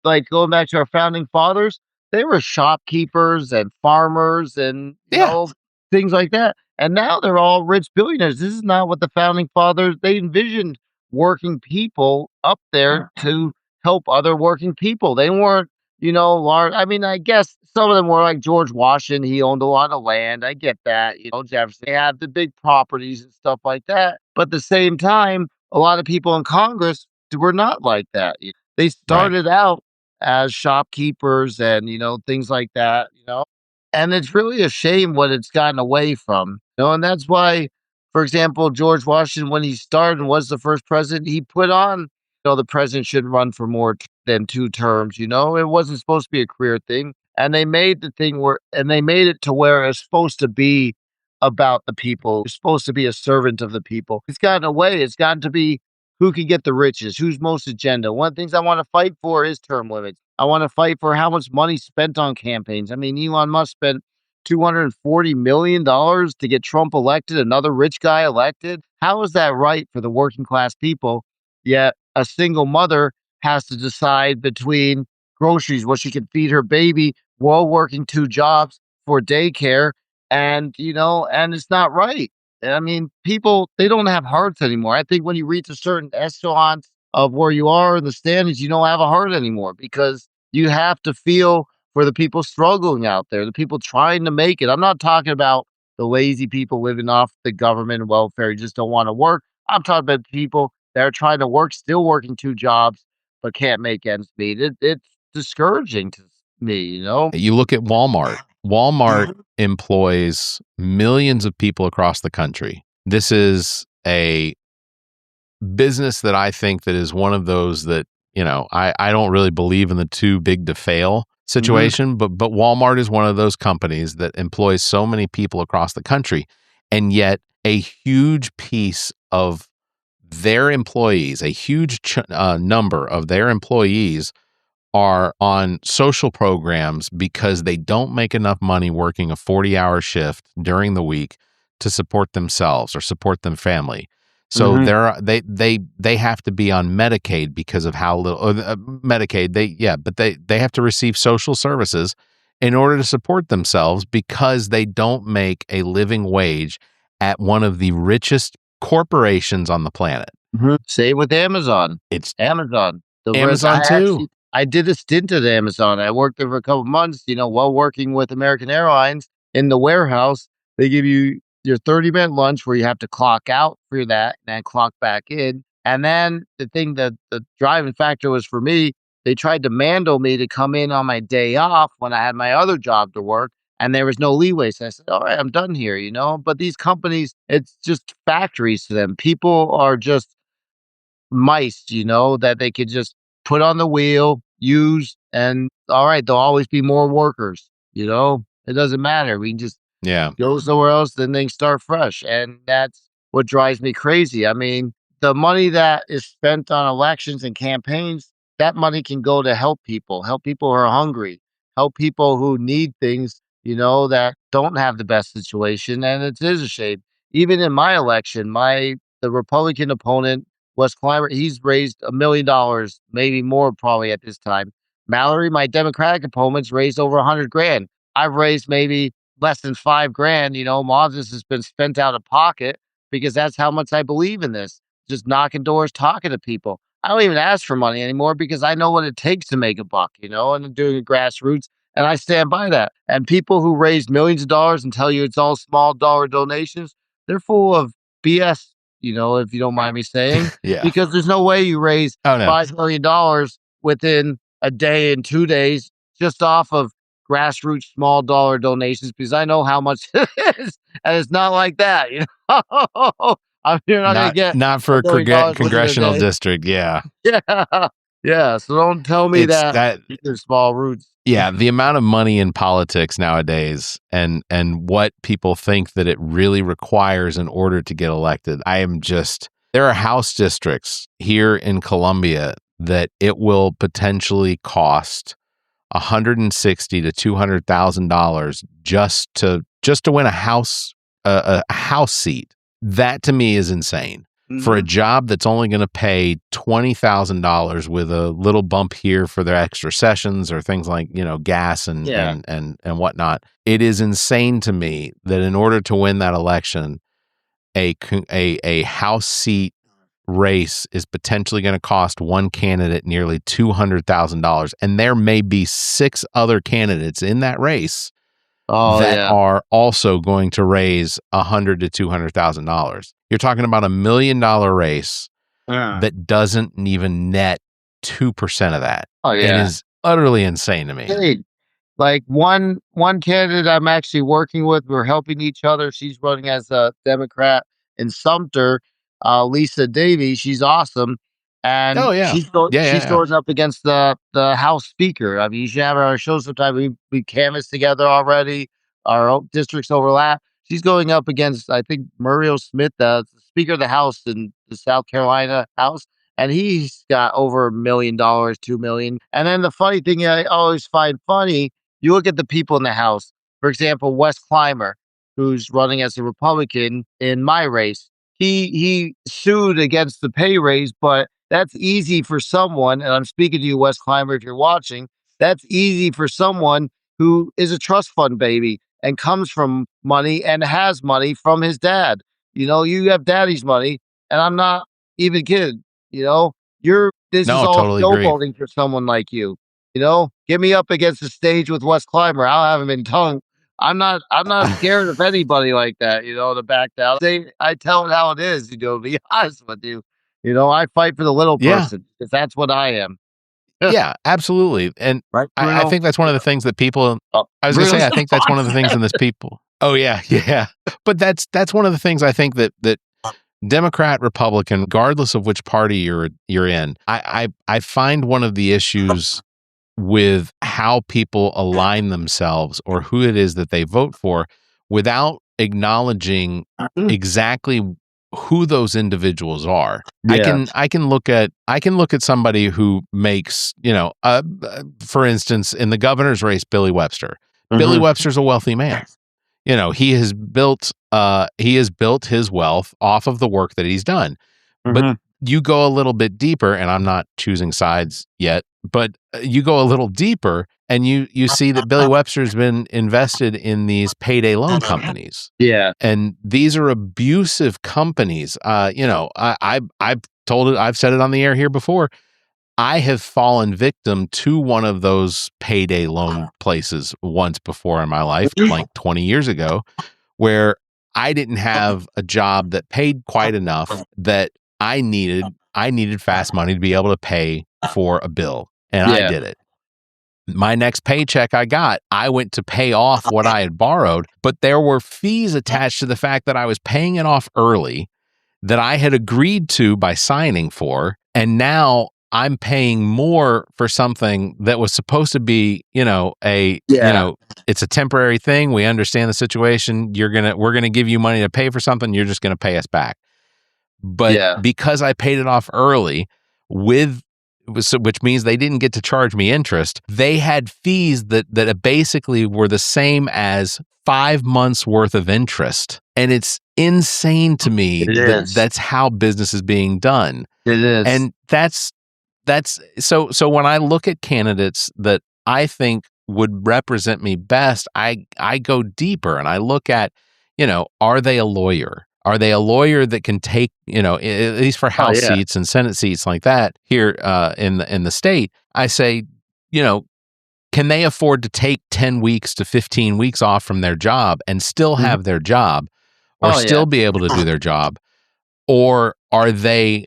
like going back to our founding fathers, they were shopkeepers and farmers and things like that. And now they're all rich billionaires. This is not what the founding fathers, they envisioned working people up there to help other working people. They weren't, large. I mean, I guess some of them were like George Washington. He owned a lot of land. I get that. Jefferson, they had the big properties and stuff like that. But at the same time, a lot of people in Congress were not like that. They started out as shopkeepers and, things like that, and it's really a shame what it's gotten away from, and that's why, for example, George Washington, when he started and was the first president, he put on, the president should run for more than 2 terms, it wasn't supposed to be a career thing. And they made they made it to where it's supposed to be about the people. It's supposed to be a servant of the people. It's gotten away. It's gotten to be who can get the riches, who's most agenda. One of the things I want to fight for is term limits. I want to fight for how much money spent on campaigns. I mean, Elon Musk spent $240 million to get Trump elected, another rich guy elected. How is that right for the working class people? Yet a single mother has to decide between groceries, what she can feed her baby while working 2 jobs for daycare. And, and it's not right. I mean, people, they don't have hearts anymore. I think when you reach a certain echelon of where you are in the standings, you don't have a heart anymore because you have to feel for the people struggling out there, the people trying to make it. I'm not talking about the lazy people living off the government welfare who just don't want to work. I'm talking about people that are trying to work, still working 2 jobs, but can't make ends meet. It's discouraging to me, you know? You look at Walmart. Walmart employs millions of people across the country. This is a business that I think that is one of those that, I don't really believe in the too big to fail situation, but Walmart is one of those companies that employs so many people across the country, and yet a huge piece of their employees, a huge number of their employees are on social programs because they don't make enough money working a 40-hour shift during the week to support themselves or support their family. So they have to be on Medicaid because of how little Medicaid they have to receive social services in order to support themselves because they don't make a living wage at one of the richest corporations on the planet. Same with Amazon. It's Amazon. Amazon too. I did a stint at Amazon. I worked there for a couple months, while working with American Airlines in the warehouse. They give you your 30-minute lunch where you have to clock out for that and then clock back in. And then the thing that the driving factor was for me, they tried to mandate me to come in on my day off when I had my other job to work, and there was no leeway. So I said, all right, I'm done here, But these companies, it's just factories to them. People are just mice, that they could just put on the wheel, use, and all right, there'll always be more workers, It doesn't matter. We can just go somewhere else, then they start fresh. And that's what drives me crazy. I mean, the money that is spent on elections and campaigns, that money can go to help people who are hungry, help people who need things, that don't have the best situation. And it is a shame. Even in my election, the Republican opponent, Wes Clymer, he's raised $1 million, maybe more probably at this time. Mallory, my Democratic opponent's raised over $100,000. I've raised maybe less than $5,000. Moses has been spent out of pocket because that's how much I believe in this. Just knocking doors, talking to people. I don't even ask for money anymore because I know what it takes to make a buck, and I'm doing a grassroots, and I stand by that. And people who raise millions of dollars and tell you it's all small dollar donations, they're full of BS, if you don't mind me saying. Because there's no way you raise $5 million within a day and 2 days just off of grassroots small dollar donations, because I know how much it is, and it's not like that. You're not going to get not for a congressional district. Yeah. So don't tell me that there's small roots. Yeah, the amount of money in politics nowadays, and what people think that it really requires in order to get elected. There are House districts here in Columbia that it will potentially cost $160,000 to $200,000 just to win a house seat. That to me is insane. For a job that's only going to pay $20,000 with a little bump here for their extra sessions or things like gas and whatnot. It is insane to me that in order to win that election, a house seat race is potentially going to cost one candidate nearly $200,000, and there may be 6 other candidates in that race are also going to raise $100,000 to $200,000. You're talking about $1 million race that doesn't even net 2% of that. It is utterly insane to me. Hey, like one candidate I'm actually working with, we're helping each other. She's running as a Democrat in Sumter, Lisa Davy. She's awesome. And she's going up against the House Speaker. I mean, you should have her on our show sometime. We canvassed together already. Our districts overlap. She's going up against, I think, Muriel Smith, the Speaker of the House in the South Carolina House. And he's got over $1 million, $2 million. And then the funny thing I always find funny, you look at the people in the House. For example, Wes Clymer, who's running as a Republican in my race. He sued against the pay raise, but that's easy for someone, and I'm speaking to you, Wes Clymer, if you're watching, that's easy for someone who is a trust fund baby and comes from money and has money from his dad. You have daddy's money, and I'm not even kidding. This is all totally showboating for someone like you. get me up against the stage with Wes Clymer. I'll have him in tongue. I'm not scared of anybody like that, to back down. I tell it how it is, to be honest with you. I fight for the little person because that's what I am. Yeah, absolutely. And Right, I think that's one of the things that people, I was going to say, I think that's one of the things in this people. Oh yeah. Yeah. But that's one of the things I think that Democrat, Republican, regardless of which party you're in, I find one of the issues with how people align themselves or who it is that they vote for Mm-hmm. without acknowledging exactly who those individuals are. Yeah. I can look at somebody who makes, for instance, in the governor's race, Billy Webster. Billy Webster's a wealthy man. He has built his wealth off of the work that he's done. But you go a little bit deeper, and I'm not choosing sides yet, but you go a little deeper and you see that Billy Webster's been invested in these payday loan companies. Yeah. And these are abusive companies. I've said it on the air here before. I have fallen victim to one of those payday loan places once before in my life, like 20 years ago, where I didn't have a job that paid quite enough that I needed fast money to be able to pay for a bill. And I did it. My next paycheck I went to pay off what I had borrowed, but there were fees attached to the fact that I was paying it off early that I had agreed to by signing for. And now I'm paying more for something that was supposed to be, it's a temporary thing. We understand the situation. We're going to give you money to pay for something. You're just going to pay us back. But because I paid it off early which means they didn't get to charge me interest, they had fees that basically were the same as 5 months worth of interest. And it's insane to me that's how business is being done. It is. And that's so when I look at candidates that I think would represent me best, I go deeper and I look at, are they a lawyer? Are they a lawyer that can take, at least for House seats and Senate seats like that here in the state? I say, can they afford to take 10 weeks to 15 weeks off from their job and still have their job or still be able to do their job? Or are they,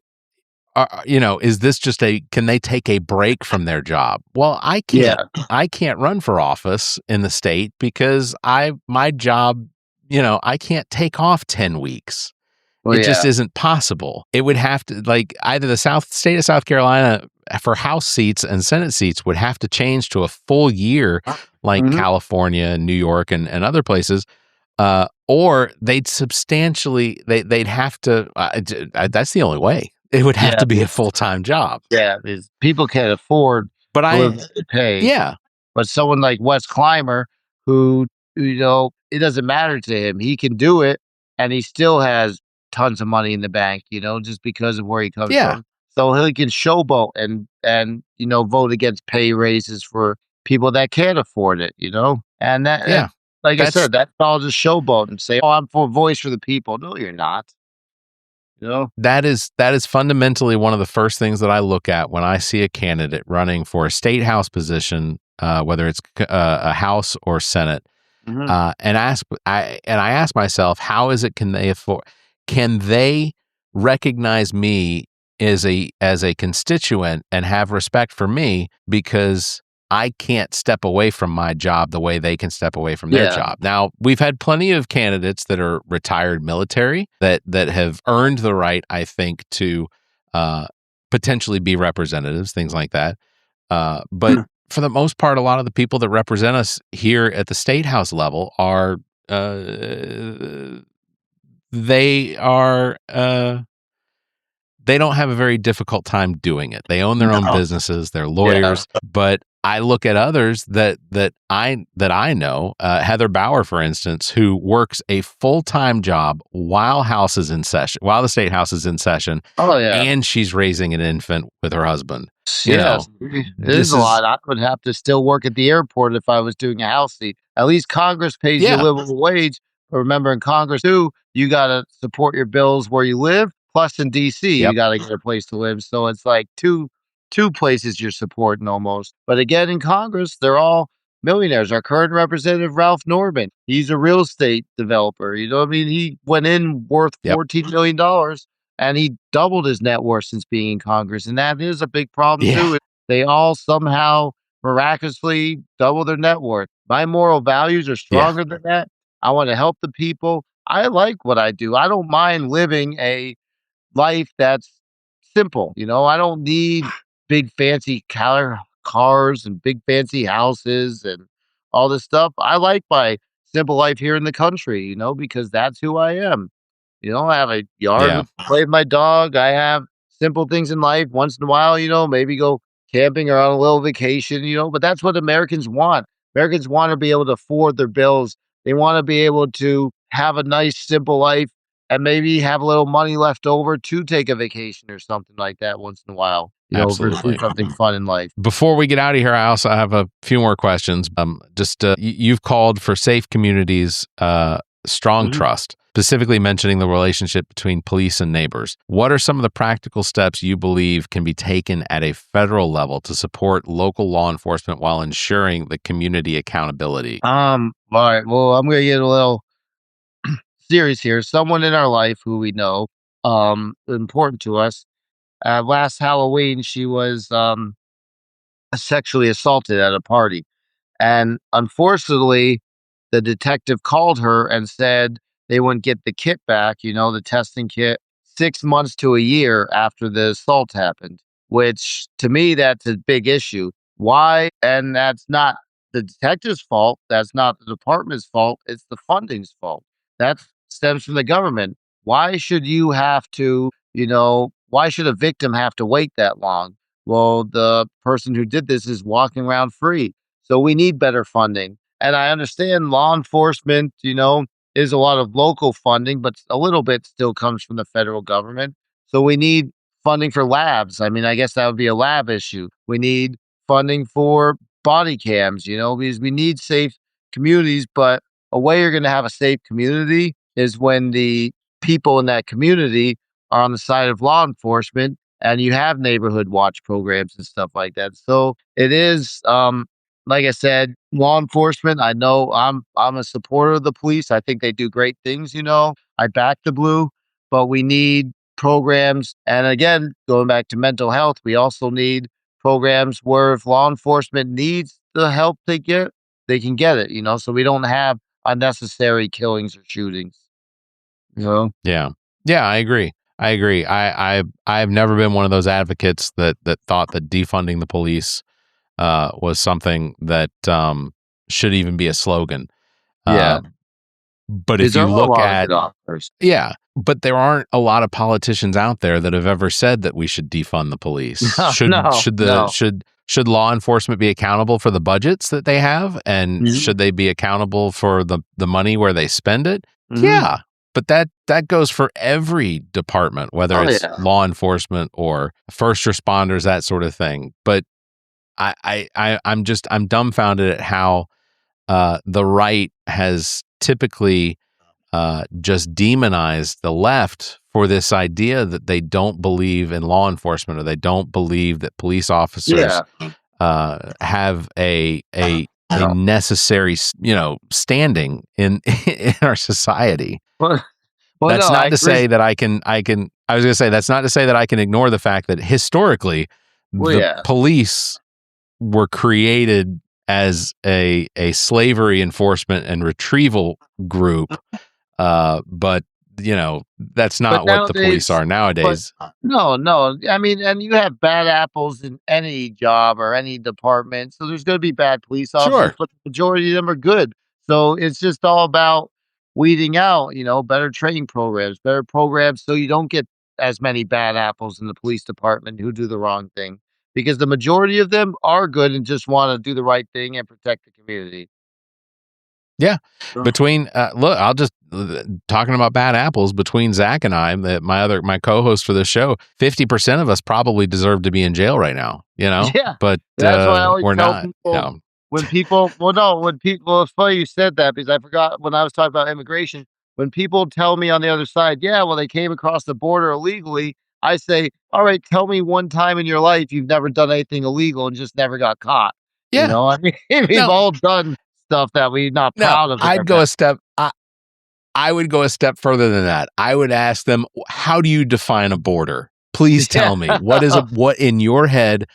is this just can they take a break from their job? Well, I can't run for office in the state because my job, I can't take off 10 weeks. It just isn't possible. It would have to, either the state of South Carolina for House seats and Senate seats would have to change to a full year like California and New York and other places, or they'd they'd have to, that's the only way. It would have to be a full-time job. Yeah, because people can't afford to pay. Yeah. But someone like Wes Clymer, who, it doesn't matter to him. He can do it, and he still has tons of money in the bank, just because of where he comes from. So he can showboat and vote against pay raises for people that can't afford it, And that, I said, that's all just showboat and say, I'm for voice for the people. No, you're not. That is fundamentally one of the first things that I look at when I see a candidate running for a state house position, whether it's a House or Senate. And I ask myself, how is it? Can they recognize me as a constituent and have respect for me because I can't step away from my job the way they can step away from their job? Now, we've had plenty of candidates that are retired military that have earned the right, I think, to potentially be representatives, things like that. But for the most part, a lot of the people that represent us here at the state house level are they don't have a very difficult time doing it. They own their own businesses. They're lawyers. But I look at others that I know, Heather Bauer, for instance, who works a full-time job while the state house is in session. And she's raising an infant with her husband. There's a lot. I would have to still work at the airport if I was doing a house seat. At least Congress pays you a livable wage. But remember, in Congress too, you got to support your bills where you live. Plus, in DC, you got to get a place to live. So it's like two two places you're supporting almost. But again, in Congress, they're all millionaires. Our current representative, Ralph Norman, he's a real estate developer. You know what I mean? He went in worth $14 million and he doubled his net worth since being in Congress. And that is a big problem too. They all somehow miraculously double their net worth. My moral values are stronger than that. I want to help the people. I like what I do. I don't mind living a life that's simple. You know, I don't need big fancy cars and big fancy houses and all this stuff. I like my simple life here in the country, you know, because that's who I am. You know, I have a yard to play with my dog. I have simple things in life. Once in a while, you know, maybe go camping or on a little vacation, you know, but that's what Americans want. Americans want to be able to afford their bills. They want to be able to have a nice, simple life and maybe have a little money left over to take a vacation or something like that once in a while. You know, Absolutely. do something fun in life. Before we get out of here, I also have a few more questions. You've called for safe communities, strong trust, specifically mentioning the relationship between police and neighbors. What are some of the practical steps you believe can be taken at a federal level to support local law enforcement while ensuring the community accountability? All right. Well, I'm going to get a little serious here. Someone in our life who we know, important to us. Last Halloween, she was sexually assaulted at a party. And unfortunately, the detective called her and said they wouldn't get the kit back, you know, the testing kit, 6 months to a year after the assault happened, which to me, that's a big issue. Why? And that's not the detective's fault. That's not the department's fault. It's the funding's fault. That stems from the government. Why should you have to, you know, why should a victim have to wait that long? Well, the person who did this is walking around free. So we need better funding. And I understand law enforcement, you know, is a lot of local funding, but a little bit still comes from the federal government. So we need funding for labs. I mean, I guess that would be a lab issue. We need funding for body cams, you know, because we need safe communities. But a way you're going to have a safe community is when the people in that community are on the side of law enforcement and you have neighborhood watch programs and stuff like that. So it is, like I said, law enforcement. I know I'm a supporter of the police. I think they do great things, you know. I back the blue, but we need programs. And again, going back to mental health, we also need programs where if law enforcement needs the help they get, they can get it, you know, so we don't have unnecessary killings or shootings. You know? Yeah. Yeah, I agree. I've never been one of those advocates that thought that defunding the police was something that should even be a slogan. But if you look at but there aren't a lot of politicians out there that have ever said that we should defund the police. Should law enforcement be accountable for the budgets that they have, and should they be accountable for the money where they spend it? Yeah. But that goes for every department, whether it's law enforcement or first responders, that sort of thing. But I'm dumbfounded at how the right has typically just demonized the left for this idea that they don't believe in law enforcement, or they don't believe that police officers have a necessary, you know, standing in our society. That's not to say that I can. I was going to say that's not to say that I can ignore the fact that historically, the police were created as a slavery enforcement and retrieval group, but you know, that's not what the police are nowadays. No. I mean, and you have bad apples in any job or any department, so there's going to be bad police officers, but the majority of them are good. So it's just all about weeding out, you know, better training programs, better programs, so you don't get as many bad apples in the police department who do the wrong thing, because the majority of them are good and just want to do the right thing and protect the community. Yeah. Between look, I'll just talking about bad apples, between Zach and I, my co-host for the show, 50% of us probably deserve to be in jail right now, you know? Yeah. But that's why I always we're tell not. people, No. when people, it's funny you said that, because I forgot when I was talking about immigration, when people tell me on the other side, yeah, well, they came across the border illegally, I say, all right, tell me one time in your life you've never done anything illegal and just never got caught. Yeah. I mean, we've all done stuff that we're not proud of. I'd go a step. I would go a step further than that. I would ask them, how do you define a border? Please tell me what in your head,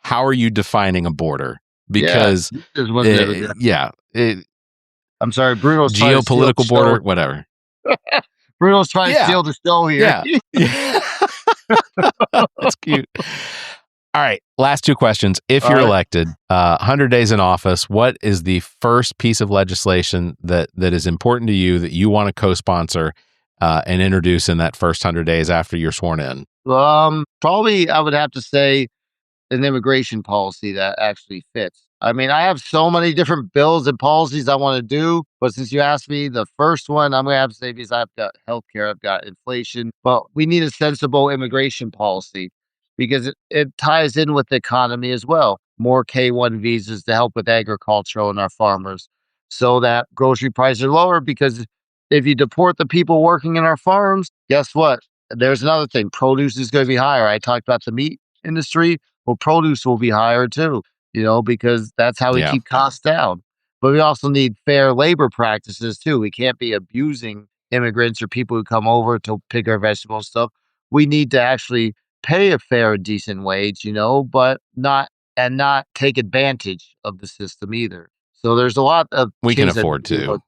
how are you defining a border? Because I'm sorry, Bruno's geopolitical border, whatever. Bruno's trying to steal the show here. Yeah. That's cute. All right. Last two questions. If you're elected, 100 days in office, what is the first piece of legislation that is important to you that you want to co-sponsor and introduce in that first 100 days after you're sworn in? Probably I would have to say an immigration policy that actually fits. I mean, I have so many different bills and policies I want to do, but since you asked me, the first one I'm going to have to say, because I've got healthcare, I've got inflation, but we need a sensible immigration policy because it ties in with the economy as well. More K-1 visas to help with agriculture and our farmers so that grocery prices are lower, because if you deport the people working in our farms, guess what? There's another thing. Produce is going to be higher. I talked about the meat industry. Well, produce will be higher too, because that's how we keep costs down. But we also need fair labor practices too. We can't be abusing immigrants or people who come over to pick our vegetables and stuff. We need to actually pay a fair, decent wage, but not take advantage of the system either. So there's a lot of we can afford to.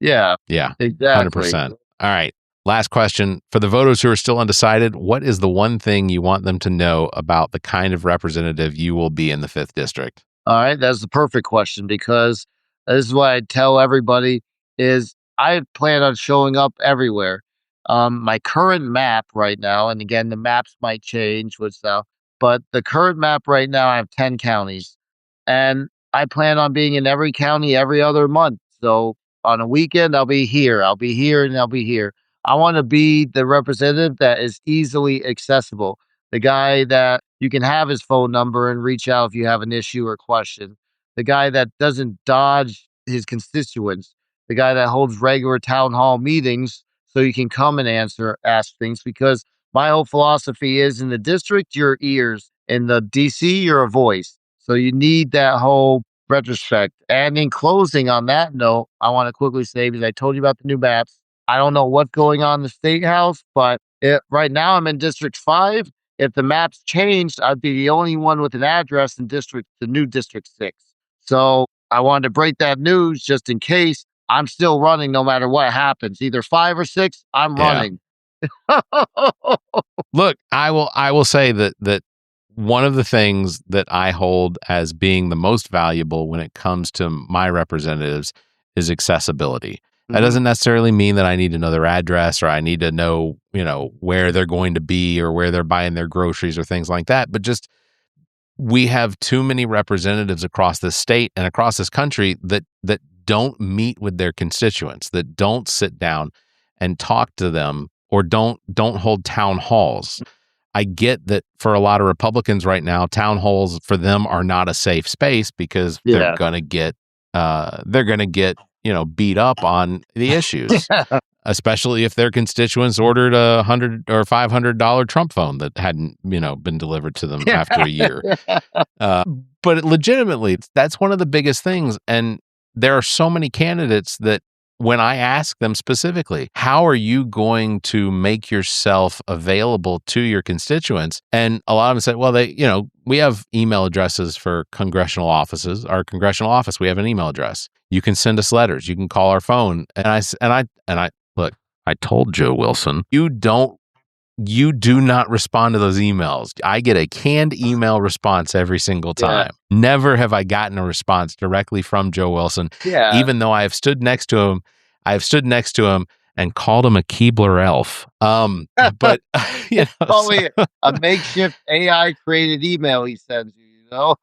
Yeah, exactly. 100%. All right. Last question. For the voters who are still undecided, what is the one thing you want them to know about the kind of representative you will be in the 5th District? All right. That's the perfect question, because this is what I tell everybody is I plan on showing up everywhere. My current map right now, and again, the maps might change, but the current map right now, I have 10 counties, and I plan on being in every county every other month. So on a weekend, I'll be here, and I'll be here. I want to be the representative that is easily accessible, the guy that you can have his phone number and reach out if you have an issue or question, the guy that doesn't dodge his constituents, the guy that holds regular town hall meetings so you can come and ask things, because my whole philosophy is in the district, your ears, in the DC, you're a voice. So you need that whole retrospect. And in closing on that note, I want to quickly say, because I told you about the new maps, I don't know what's going on in the State House, but right now I'm in District 5. If the maps changed, I'd be the only one with an address in the new District 6. So I wanted to break that news just in case. I'm still running no matter what happens. Either 5 or 6, I'm running. Look, I will say that one of the things that I hold as being the most valuable when it comes to my representatives is accessibility. That doesn't necessarily mean that I need to know their address or I need to know, where they're going to be or where they're buying their groceries or things like that. But just we have too many representatives across this state and across this country that don't meet with their constituents, that don't sit down and talk to them or don't hold town halls. I get that for a lot of Republicans right now, town halls for them are not a safe space because they're going to get beat up on the issues, especially if their constituents ordered a $100 or $500 Trump phone that hadn't, been delivered to them after a year. But legitimately, that's one of the biggest things. And there are so many candidates that when I ask them specifically, how are you going to make yourself available to your constituents? And a lot of them said, well, we have email addresses for congressional offices. Our congressional office, we have an email address. You can send us letters. You can call our phone. And I look, I told Joe Wilson, you do not respond to those emails. I get a canned email response every single time. Yeah. Never have I gotten a response directly from Joe Wilson, even though I have stood next to him. And called him a Keebler elf. But probably a makeshift AI created email he sends you.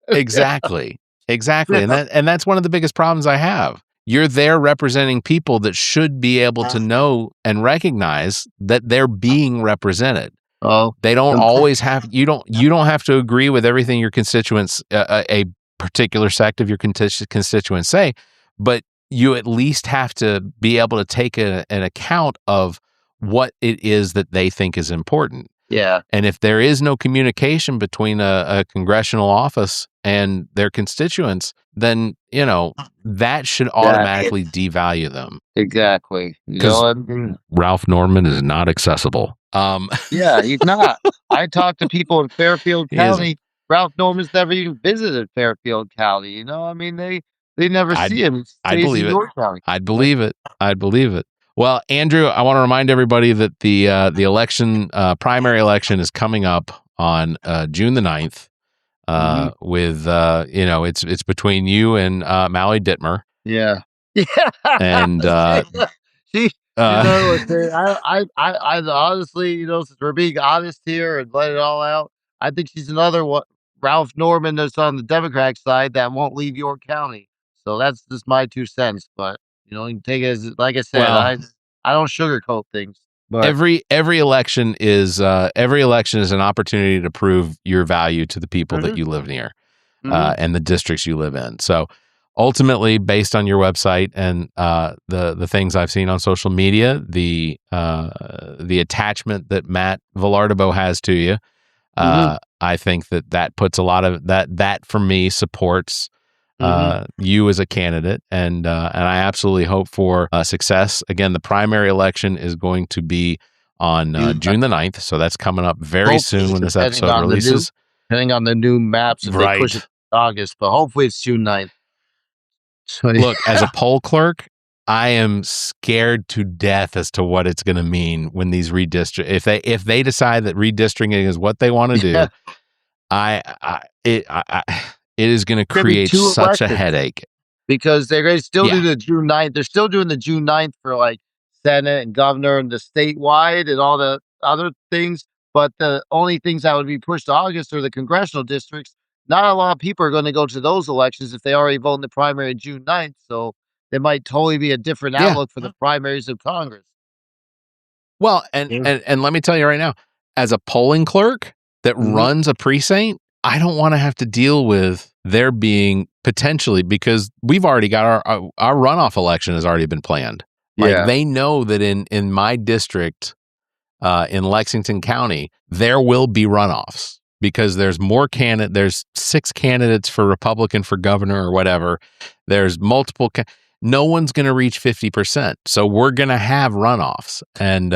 Exactly. And that's one of the biggest problems I have. You're there representing people that should be able to know and recognize that they're being represented. Oh, they don't always have. You don't have to agree with everything your constituents, a particular sect of your constituents say, but you at least have to be able to take an account of what it is that they think is important. Yeah. And if there is no communication between a congressional office and their constituents, then, that should automatically devalue them. Exactly. Ralph Norman is not accessible. Yeah, he's not. I talked to people in Fairfield County. Ralph Norman's never even visited Fairfield County. They never see him. I'd believe it. I'd believe it. Well, Andrew, I want to remind everybody that the election, primary election, is coming up on June the 9th. With it's between you and Mallory Dittmer. Yeah. And I honestly, since we're being honest here and let it all out, I think she's another Ralph Norman that's on the Democratic side that won't leave York County. So that's just my 2 cents. But you can take it as, like I said, I don't sugarcoat things. But every election is an opportunity to prove your value to the people that you live near, and the districts you live in. So ultimately, based on your website and the things I've seen on social media, the attachment that Matt Villardo has to you, I think that puts a lot of that for me supports you as a candidate, and I absolutely hope for success. Again, the primary election is going to be on June the 9th, so that's coming up very soon when this episode releases. Depending on the new maps, if they push it to August, but hopefully it's June 9th. So, look, as a poll clerk, I am scared to death as to what it's going to mean when these if they decide that redistricting is what they want to do. It is going to create such a headache. Because they're going to still do the June 9th. They're still doing the June 9th for like Senate and governor and the statewide and all the other things. But the only things that would be pushed to August are the congressional districts. Not a lot of people are going to go to those elections if they already vote in the primary June 9th. So there might totally be a different outlook for the primaries of Congress. Well, and let me tell you right now, as a polling clerk that runs a precinct, I don't want to have to deal with there being potentially, because we've already got our runoff election has already been planned. Like they know that in my district, in Lexington County, there will be runoffs because there's there's 6 candidates for Republican for governor or whatever. There's multiple. No one's going to reach 50%. So we're going to have runoffs. And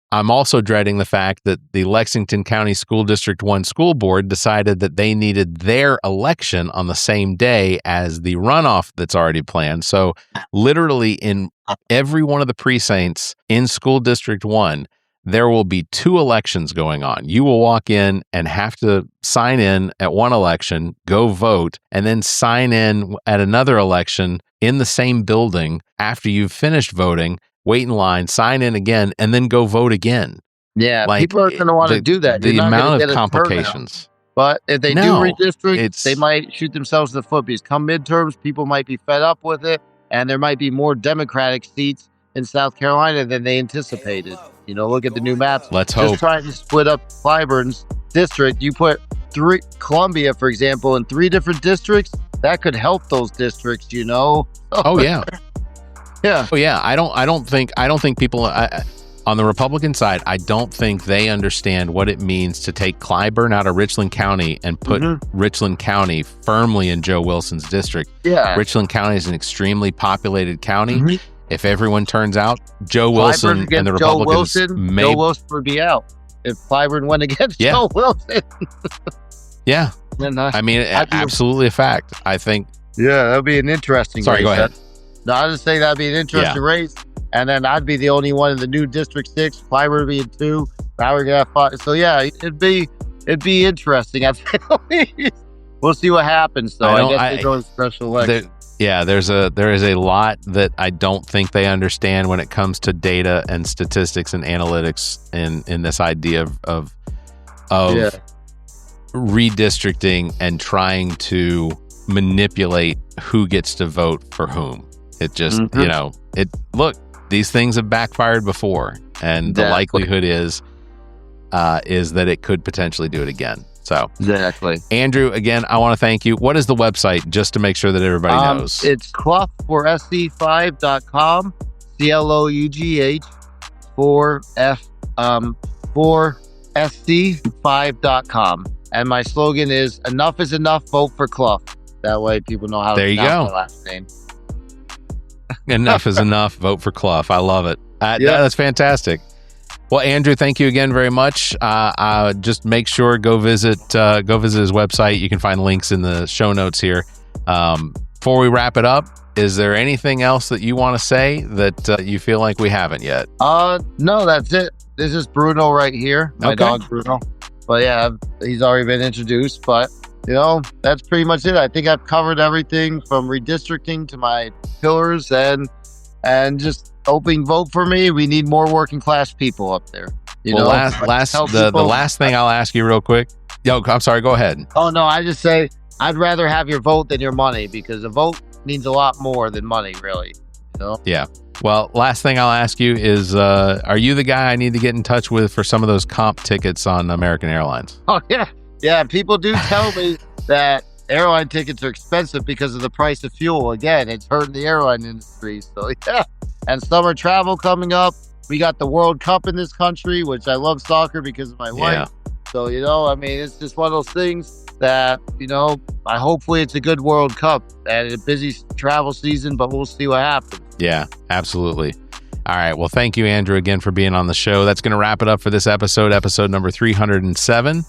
I'm also dreading the fact that the Lexington County School District 1 school board decided that they needed their election on the same day as the runoff that's already planned. So literally in every one of the precincts in School District 1, there will be 2 elections going on. You will walk in and have to sign in at one election, go vote, and then sign in at another election in the same building after you've finished voting. Wait in line, sign in again, and then go vote again. Yeah, people are going to want to do that. The amount of complications. But if they do redistrict, they might shoot themselves in the foot because come midterms, people might be fed up with it, and there might be more Democratic seats in South Carolina than they anticipated. Look at the new maps. Let's hope. Just trying to split up Clyburn's district. You put Columbia, for example, in 3 different districts. That could help those districts. Oh yeah. Yeah. Oh yeah. I don't think people on the Republican side, I don't think they understand what it means to take Clyburn out of Richland County and put Richland County firmly in Joe Wilson's district. Yeah. Richland County is an extremely populated county. If everyone turns out, Joe Wilson and the Republicans Joe Wilson would be out if Clyburn went against Joe Wilson. Yeah. I mean, absolutely a fact. I think. Yeah, that would be an interesting race. Sorry, go ahead. No, I was just saying that would be an interesting race. And then I'd be the only one in the new District 6. Clyburn would be in 2. Now we're going to have 5. So, yeah, it'd be interesting. I think we'll see what happens, though. I guess they go in special election. There is a lot that I don't think they understand when it comes to data and statistics and analytics in this idea of redistricting and trying to manipulate who gets to vote for whom. It just, look, these things have backfired before, and the likelihood is that it could potentially do it again. So, exactly. Andrew, again, I want to thank you. What is the website, just to make sure that everybody knows? It's clough4sc5.com, CLOUGH 4F sc5.com. And my slogan is enough is enough, vote for Clough. That way people know how to pronounce my last name. Enough is enough, vote for Clough. I love it. That's fantastic. Well, Andrew, thank you again very much. Just make sure go visit his website. You can find links in the show notes here. Before we wrap it up, is there anything else that you want to say that you feel like we haven't yet? No, that's it. This is Bruno right here, my dog Bruno. But yeah, he's already been introduced. But that's pretty much it. I think I've covered everything from redistricting to my pillars and just hoping vote for me. We need more working class people up there. The last thing I'll ask you real quick. I'm sorry. Go ahead. Oh no, I just say I'd rather have your vote than your money, because a vote means a lot more than money, really. Yeah. Well, last thing I'll ask you is, are you the guy I need to get in touch with for some of those comp tickets on American Airlines? Oh yeah. Yeah. People do tell me that airline tickets are expensive because of the price of fuel. Again, it's hurting the airline industry. So yeah. And summer travel coming up. We got the World Cup in this country, which I love soccer because of my wife. So, it's just one of those things that, hopefully it's a good World Cup and a busy travel season, but we'll see what happens. Yeah, absolutely. All right. Well, thank you, Andrew, again for being on the show. That's going to wrap it up for this episode number 307.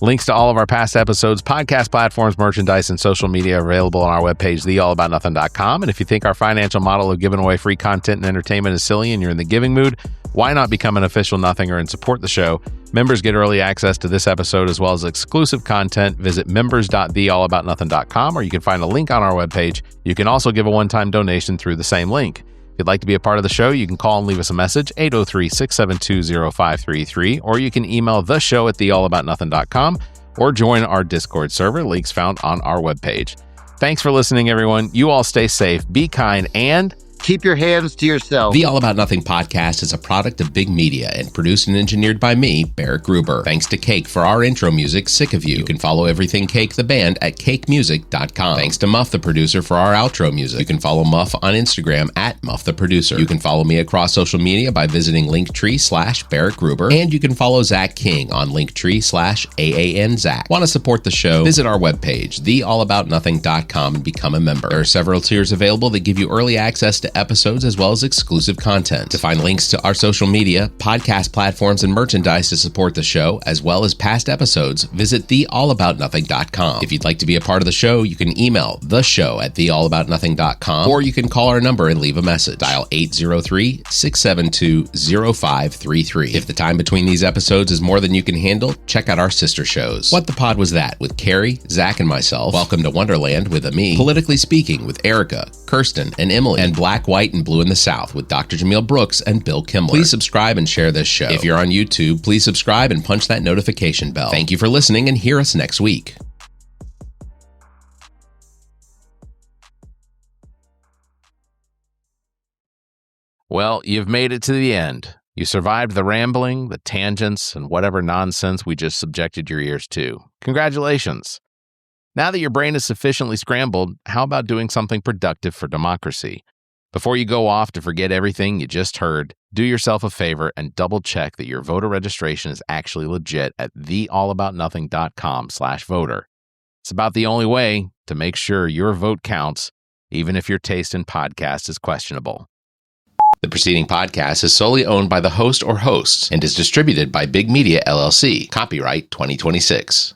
Links to all of our past episodes, podcast platforms, merchandise, and social media are available on our webpage, theallaboutnothing.com. And if you think our financial model of giving away free content and entertainment is silly and you're in the giving mood, why not become an official Nothinger and support the show? Members get early access to this episode as well as exclusive content. Visit members.theallaboutnothing.com, or you can find a link on our webpage. You can also give a one-time donation through the same link. If you'd like to be a part of the show, you can call and leave us a message, 803-672-0533, or you can email the show at theallaboutnothing.com, or join our Discord server, links found on our webpage. Thanks for listening, everyone. You all stay safe, be kind, and keep your hands to yourself. The All About Nothing podcast is a product of Big Media and produced and engineered by me, Barrett Gruber. Thanks to Cake for our intro music, Sick of You. You can follow everything Cake the band at cakemusic.com. Thanks to Muff the producer for our outro music. You can follow Muff on Instagram at Muff the producer. You can follow me across social media by visiting Linktree/Barrett Gruber. And you can follow Zach King on Linktree/AANZach. Want to support the show? Visit our webpage, theallaboutnothing.com, and become a member. There are several tiers available that give you early access to episodes as well as exclusive content. To find links to our social media, podcast platforms, and merchandise to support the show, as well as past episodes, visit theallaboutnothing.com. If you'd like to be a part of the show, you can email the show at theallaboutnothing.com, or you can call our number and leave a message. Dial 803-672-0533. If the time between these episodes is more than you can handle, check out our sister shows. What the Pod Was That with Carrie, Zach, and myself. Welcome to Wonderland with Ami. Politically Speaking with Erica, Kirsten, and Emily. And Black, White, and Blue in the South with Dr. Jameel Brooks and Bill Kimmler. Please subscribe and share this show. If you're on YouTube, please subscribe and punch that notification bell. Thank you for listening, and hear us next week. Well, you've made it to the end. You survived the rambling, the tangents, and whatever nonsense we just subjected your ears to. Congratulations. Now that your brain is sufficiently scrambled, how about doing something productive for democracy? Before you go off to forget everything you just heard, do yourself a favor and double check that your voter registration is actually legit at theallaboutnothing.com/voter. It's about the only way to make sure your vote counts, even if your taste in podcasts is questionable. The preceding podcast is solely owned by the host or hosts and is distributed by Big Media, LLC. Copyright 2026.